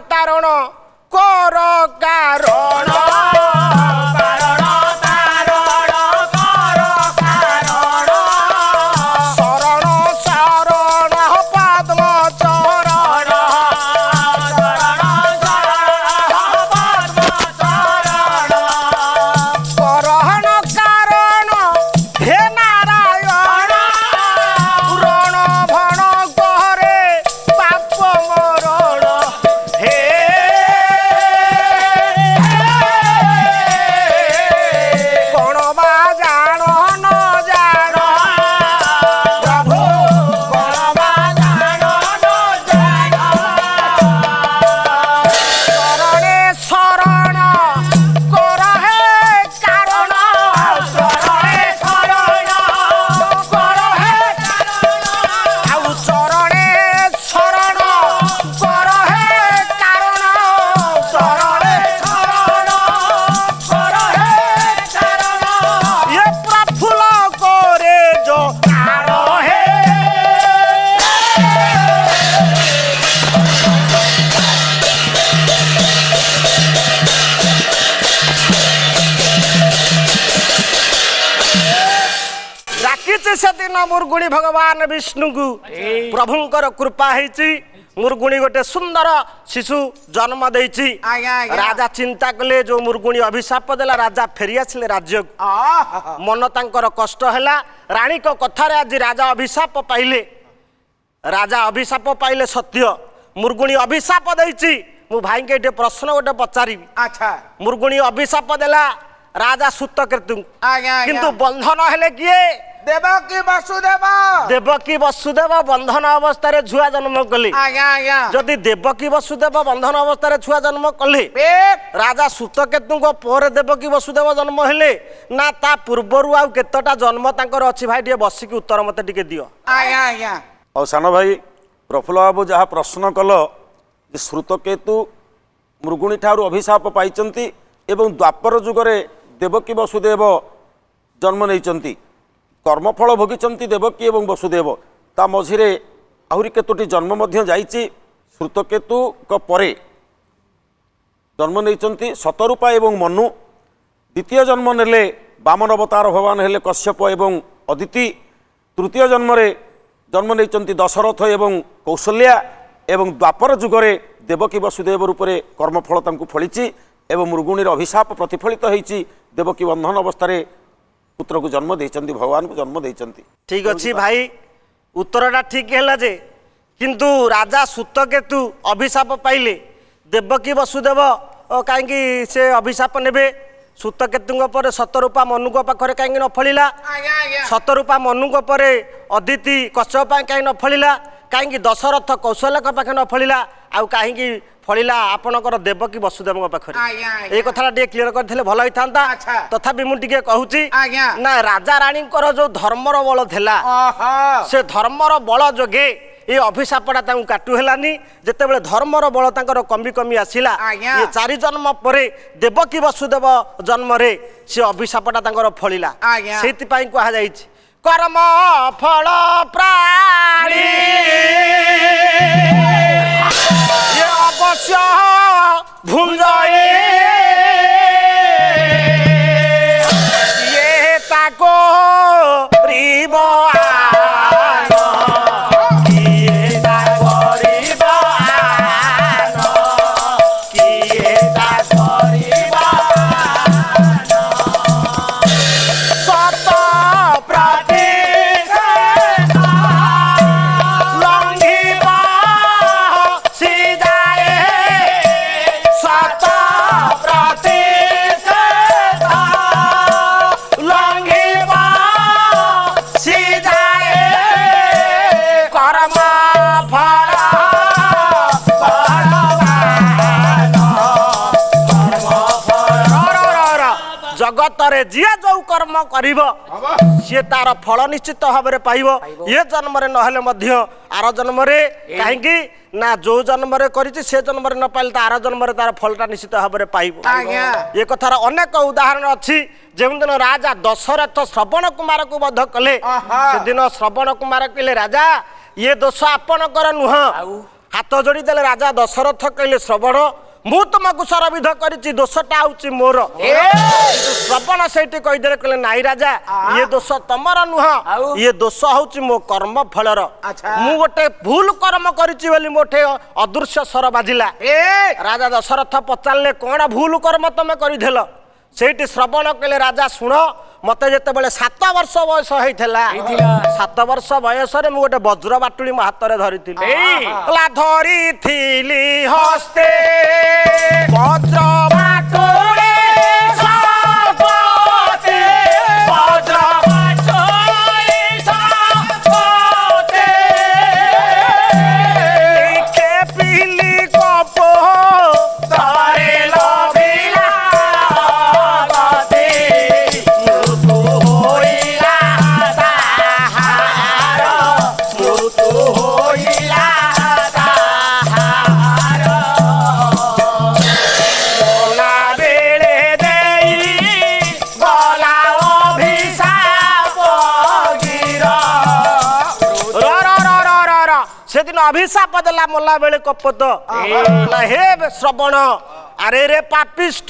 ତାରଣ କର କାରଣ ଶରଣ ଶରଣ ପଦ୍ମ ଚରଣ କରହଣ କାରଣ ହେ ନାରାୟଣ ରଣ ଭଣ ଗହରେ ପାପ ମରଣ ସେଦିନ ମୃଗୁଣୀ ଭଗବାନ ବିଷ୍ଣୁଙ୍କୁ ପ୍ରଭୁଙ୍କର କୃପା ହେଇଛି ମୃଗୁଣୀ ଗୋଟେ ସୁନ୍ଦର ଶିଶୁ ଜନ୍ମ ଦେଇଛି ରାଜା ଚିନ୍ତା କଲେ ଯୋଉ ମୃଗୁଣୀ ଅଭିଶାପ ଦେଲା ରାଜା ଫେରି ଆସିଲେ ରାଜ୍ୟକୁ ମନ ତାଙ୍କର କଷ୍ଟ ହେଲା ରାଣୀଙ୍କ କଥାରେ ଆଜି ରାଜା ଅଭିଶାପ ପାଇଲେ ସତ୍ୟ ମୃଗୁଣୀ ଅଭିଶାପ ଦେଇଛି ମୁଁ ଭାଇଙ୍କୁ ଏଠି ପ୍ରଶ୍ନ ଗୋଟେ ପଚାରିବି ମୃଗୁଣୀ ଅଭିଶାପ ଦେଲା ରାଜା ସୁତକେତୁ କିନ୍ତୁ ବନ୍ଧନ ହେଲେ କିଏ ଦେବକୀ ବସୁଦେବ ବନ୍ଧନ ଅବସ୍ଥାରେ ଛୁଆ ଜନ୍ମ କଲେ ଯଦି ଦେବକୀ ବସୁଦେବ ବନ୍ଧନ ଅବସ୍ଥାରେ ଛୁଆ ଜନ୍ମ କଲେ ରାଜା ସୁତକେତୁଙ୍କ ପରେ ଦେବକୀ ବସୁଦେବ ଜନ୍ମ ହେଲେ ନା ତା ପୂର୍ବରୁ ଆଉ କେତେଟା ଜନ୍ମ ତାଙ୍କର ଅଛି ଭାଇ ଟିକେ ବସିକି ଉତ୍ତର ମତେ ଟିକେ ଦିଅ ଆଉ ସାନ ଭାଇ ପ୍ରଫୁଲ୍ଲ ବାବୁ ଯାହା ପ୍ରଶ୍ନ କଲ ଯେ ଶ୍ରୁତକେତୁ ମୃଗୁଣୀ ଠାରୁ ଅଭିଶାପ ପାଇଛନ୍ତି ଏବଂ ଦ୍ୱାପର ଯୁଗରେ ଦେବକୀ ବସୁଦେବ ଜନ୍ମ ନେଇଛନ୍ତି କର୍ମଫଳ ଭୋଗିଛନ୍ତି ଦେବକୀ ଏବଂ ବସୁଦେବ ତା ମଝିରେ ଆହୁରି କେତୋଟି ଜନ୍ମ ମଧ୍ୟ ଯାଇଛି ଶ୍ରୁତକେତୁଙ୍କ ପରେ ଜନ୍ମ ନେଇଛନ୍ତି ଶତରୂପା ଏବଂ ମନୁ ଦ୍ୱିତୀୟ ଜନ୍ମ ନେଲେ ବାମନ ଅବତାର ଭଗବାନ ହେଲେ କଶ୍ୟପ ଏବଂ ଅଦିତି ତୃତୀୟ ଜନ୍ମରେ ଜନ୍ମ ନେଇଛନ୍ତି ଦଶରଥ ଏବଂ କୌଶଲ୍ୟା ଏବଂ ଦ୍ୱାପର ଯୁଗରେ ଦେବକୀ ବସୁଦେବ ରୂପରେ କର୍ମଫଳ ତାଙ୍କୁ ଫଳିଛି ଏବଂ ମୃଗୁଣୀର ଅଭିଶାପ ପ୍ରତିଫଳିତ ହୋଇଛି ଦେବକୀ ବନ୍ଧନ ଅବସ୍ଥାରେ ପୁତ୍ରକୁ ଜନ୍ମ ଦେଇଛନ୍ତି ଭଗବାନଙ୍କୁ ଜନ୍ମ ଦେଇଛନ୍ତି ଠିକ ଅଛି ଭାଇ ଉତ୍ତରଟା ଠିକ ହେଲା ଯେ କିନ୍ତୁ ରାଜା ସୁତକେତୁ ଅଭିଶାପ ପାଇଲେ ଦେବକୀ ବସୁଦେବ କାହିଁକି ସେ ଅଭିଶାପ ନେବେ? ସୁତକେତୁଙ୍କ ପରେ ଶତରୂପା ମନୁଙ୍କ ପାଖରେ କାହିଁକି ନ ଫଳିଲା? ଶତରୂପା ମନୁଙ୍କ ପରେ ଅଦିତି କଶ୍ୟପ ପାଇଁ କାହିଁକି ନ ଫଳିଲା? କାହିଁକି ଦଶରଥ କୌଶଲ୍ୟଙ୍କ ପାଖରେ ନ ଫଳିଲା? ଆଉ କାହିଁକି ଫଳିଲା ଆପଣଙ୍କର ଦେବକୀ ବସୁଦେବଙ୍କ ପାଖରେ? ଏଇ କଥାଟା ଟିକେ କ୍ଲିୟର କରିଥିଲେ ଭଲ ହେଇଥାନ୍ତା। ତଥାପି ମୁଁ ଟିକେ କହୁଛି ନା, ରାଜା ରାଣୀଙ୍କର ଯୋଉ ଧର୍ମର ବଳ ଥିଲା, ସେ ଧର୍ମର ବଳ ଯୋଗେ এই অভিশাপটা তাঁকু কাটু হেলানি। যেতবে ধর্মর বল তাঁর কমি কমি আসিলা, এ 4 জন্ম পরে দেবকী বসুদেব জন্মরে সে অভিশাপটা তাঁর ফলিলা। সেইপাই কুহযাইছি কর্ম ফল প্রাণী অবশ্য ভুঞ্জয়ে তাকো রিব जगतरे जी जो कर्म करिवो सी तार फल निश्चित भाव में पाइबो। ये जन्म रे नहले मध्य आर जन्म रे काहेकि ना जो जन्म रे करिछि से जन्म रे न पाइल आर जन्म रे तार फलटा निश्चित भाव में पाइबो। ये कथार अनेक उदाहरण अछि। जेउन दिन राजा दशरथ श्रवण कुमार को वध कले, से दिन श्रवण कुमार कहले राजा ये दोष आपणकर नुह। हाथ जोड़ी देले राजा दशरथ कहले श्रवण मु तुमको सरविध करिछि, दोषटा होछि मोर। श्रवण सेठी कहिदेले कहले नाई राजा ये दोष तमर नुह, ये दोष होछि मो कर्म फलर। मु गोटे भूल कर्म करिछि बोली मोठे अदृश्य स्वर बाजिला। राजा दशरथ पचारले कोन भूल कर्म तमे करिदेल? सेठी श्रवण कहले राजा शुण, मते जेतेबेले 7 वर्ष बयस होइथिला, 7 वर्ष बयस रे मु गोटे वज्र बाटुली मो हाथ रे धरिथिली। धरिथिली हस्ते वज्र बाटुली सापते, वज्र बाटुली सापते के पिली कपो धरे लबिला सेदिन अभिशाप देला मोला बेले कपत ना हे श्रवण अरे रे पापिष्ट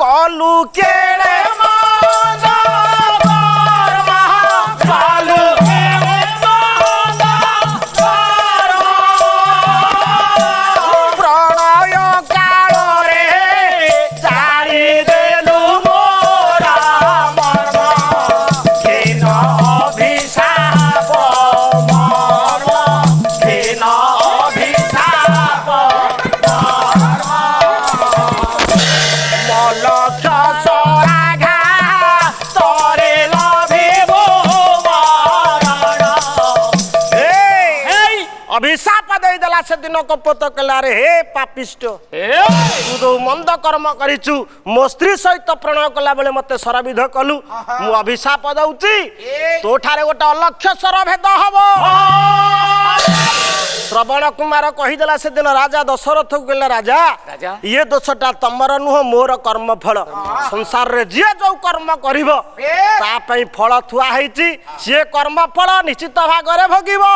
कलु केड़े मन्द कर्म कलु केड़े मन्द कर्म प्रणय काल रे जानी देलु मोर मर्म केन अभिशाप अभिशाप दे देला से दिन कपत कला रे हे पापिष्ट तू जो मंद कर्म करिचु मो स्त्री सहित प्रणय कला बेले मते सरविध कलु मु अभिशाप दउची तो ठारे गोटे अलक्ष्य स्वर भेद हबो। श्रवण कुमार कही देला से दिन राजा दशरथ को कहला राजा ये दोषटा तमर नुह मोर कर्म फल। संसार रे जे जो कर्म करिवो ता पई फल थुआ heiछि, से कर्म फल निश्चित भाग रे भोगिबो।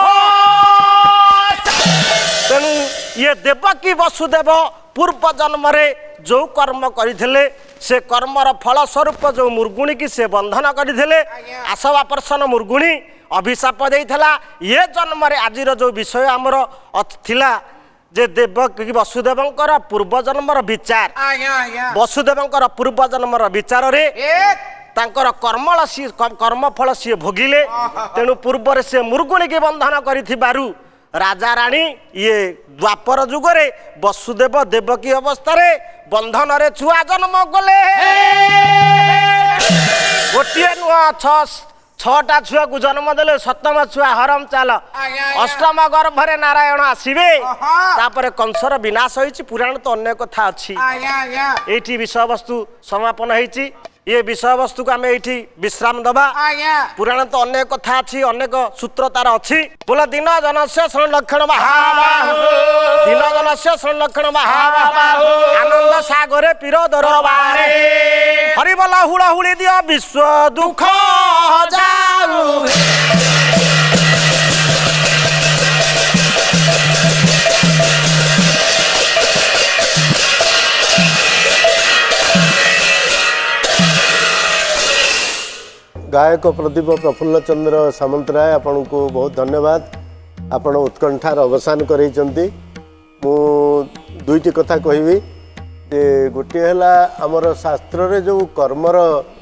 तेणु ये देवकी वसुदेव पूर्व जन्म रे जो कर्म करथिले से कर्मर फल स्वरूप जो मुर्गुणी की से बंधन करथिले आशवा पर्सन मुर्गुणी अभिशाप देइथला। ये जन्म रे आजिर जो विषय हमर थिला जे देवकी वसुदेवंकर पूर्व जन्मर विचार, वसुदेवंकर पूर्व जन्मर विचार रे तांकर कर्मल सी कर्मफल सी भोगिले। तेणु पूर्व से मुर्गुणी की बंधन करिथिबारु राजा राणी ये द्वापर जुगरे वसुदेव देवकी अवस्था बंधन रे छुआ जन्म गले गोटे नुह छटा छुआ को जन्म देले सप्तम छुआ हरम चाल अष्टम गर्भरे नारायण आसीबे तापर कंसर विनाश होइछि पुराण तो अन्य कथा अछि एठी विषय वस्तु समापन होइछि ये विषय वस्तु को आम ये विश्राम दबा पुराण तो अनेक कथा अच्छी अनेक सूत्र तार अच्छी बोला दिन जनस्य संरक्षण दिन जनस्य संरक्षण आनंद सागरे पीर दरबारे हरि बोला हुड़ाहुड़ी दियो विश्व दुख जाऊ गायक प्रदीप प्रफुल्ल चंद्र सामंतराय आपन को बहुत धन्यवाद आपण उत्कंठार अवसान करैचंती मु दुईटी कथा कहबी जे गोटे हला हमर शास्त्र रे जो कर्मर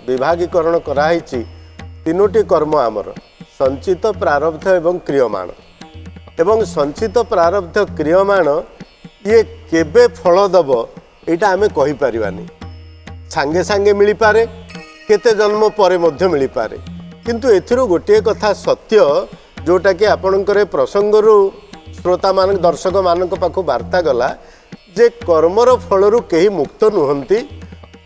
विभागीकरण कराई तीनोटी कर्म आमर संचित प्रारब्ध एवं क्रियमाण एवं संचित प्रारब्ध क्रियमाण ये केबे फल दब एटा आमे कहि परिबानी सांगे सांगे मिली पारे केते जन्म परे मध्य मिली पारे किंतु एथिरो गोटे कथा सत्य जोटा कि आपणकर प्रसंगरु श्रोता मान दर्शक मान पाखु वार्ता गला जे कर्मर फलरु केही मुक्त नुहंती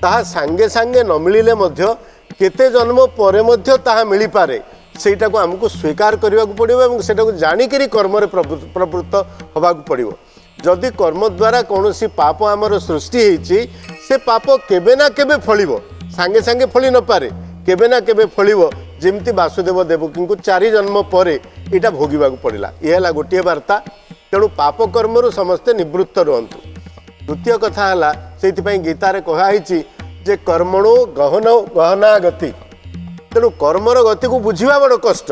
ताहा सांगे सांगे न मिलिले मध्य केते जन्म परे मध्य ताहा मिली पारे सेटा को हमको स्वीकार करने को पड़ो और सेटा को जानिक कर्म प्रवृत्त होगा पड़ो जदि कर्म द्वारा कौन सी पाप आमर सृष्टि होती से पाप केबे ना केबे फलिबो सांगे सांगे फली न पारे केबे ना केबे फलिबो जेमती वासुदेव देवकी को 4 जन्म परे इटा भोगिबा को पड़िला ये है गोटे वार्ता तेणु पाप कर्म समस्ते निवृत्त रुहंतु द्वितीय कथा है से गीतार कहुई जे कर्मणो गहन गहना गति तेणु कर्मर गति को बुझा बड़ कष्ट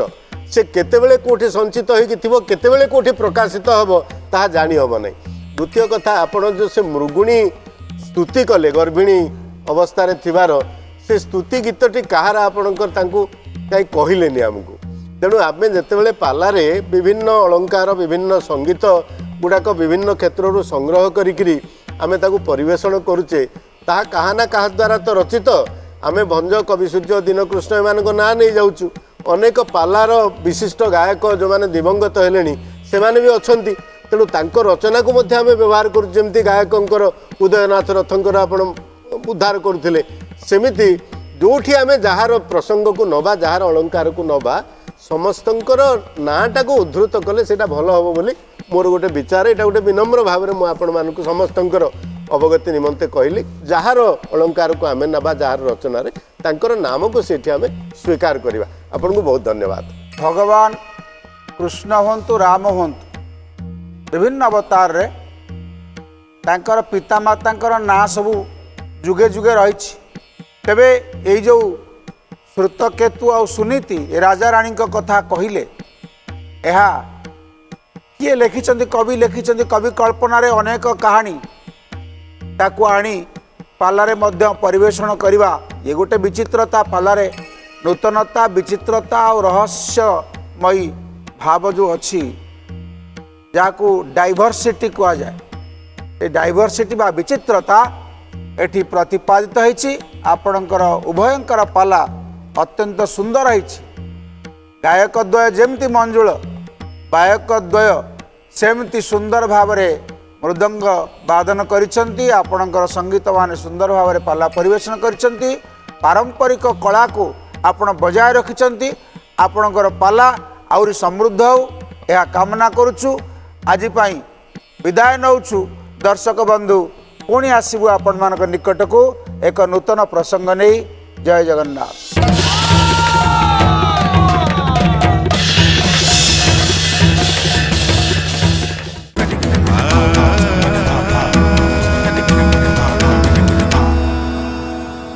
से केतेबेले कोठी संचित हो केतेबेले कोठी प्रकाशित हम ताहा जानी हम नहीं द्वितीय कथा आपण जो से मृगुणी स्तुति कले गर्भिणी अवस्था थिबार से स्तुति गीतटी कहार आपणकर तांकु कहीं कहलेनी आमको तेणु आम जितेबाला पालारे विभिन्न अलंकार विभिन्न संगीत गुड़ाक विभिन्न क्षेत्र संग्रह करी आमे ताकु परिवेषण करुचे ताहा कहा ना कहा द्वारा तो रचित आमे भंज कवि सूर्य दीनकृष्ण एमान ना नहीं जाऊँ अनेक पालार विशिष्ट गायक जो मैंने दिवंगत हेलेनी से भी अच्छा तेणु तांको रचना को मध्य आमे व्यवहार करमती गायकंकर उदयनाथ रथंकर आपण उद्धार करुले सेमिति जोठी आमे जहार प्रसंग को नबा जहार अलंकार को नबा समस्तंकर नाटा को उद्धृत कले सेटा भल हम बोली मोर गोटे विचार यहाँ गोटे विनम्र भाव में मुझे समस्तंकर अवगति निमंते कहली जहार अलंकार को आमे नबा जहार रचना तांकर नाम को सेठी आमे स्वीकार करवा आपन को बहुत धन्यवाद। भगवान कृष्ण हंतु राम हंतु विभिन्न अवतार रे तांकर पितामातांकर ना सबू जुगे जुगे रही तेबे ये जो श्रुतकेतु आ सुनीति राजा रानी कथा कहले यह किए लिखिं कवि लिखिं कवि कल्पना रे अनेक कहानी ताकू आनी पालारे मध्य परिवेषण करवा ये गोटे विचित्रता पालारे नूतनता विचित्रता और रहस्यमयी भाव जो अच्छी जाकू डाइवर्सिटी कह जाए डाइवर्सिटी बा विचित्रता एठी प्रतिपादित होइछि आपणकर उभयंकर पाला अत्यंत सुंदर होइछि गायक द्वय जेमती मंजुल गायक द्वय सेमती सुंदर भावरे मृदंग वादन करिसंती आपणकर संगीत माने सुंदर भावरे पाला परिवेषण करिसंती पारंपरिक कला को आपण बजाय रखिसंती आपणकर पाला आउरी समृद्ध हो यह कामना करुछु आज पाई विदाय नौछु दर्शक बंधु पुणी आसबू आपण मान निकट को एक नूतन प्रसंग नहीं जय जगन्नाथ।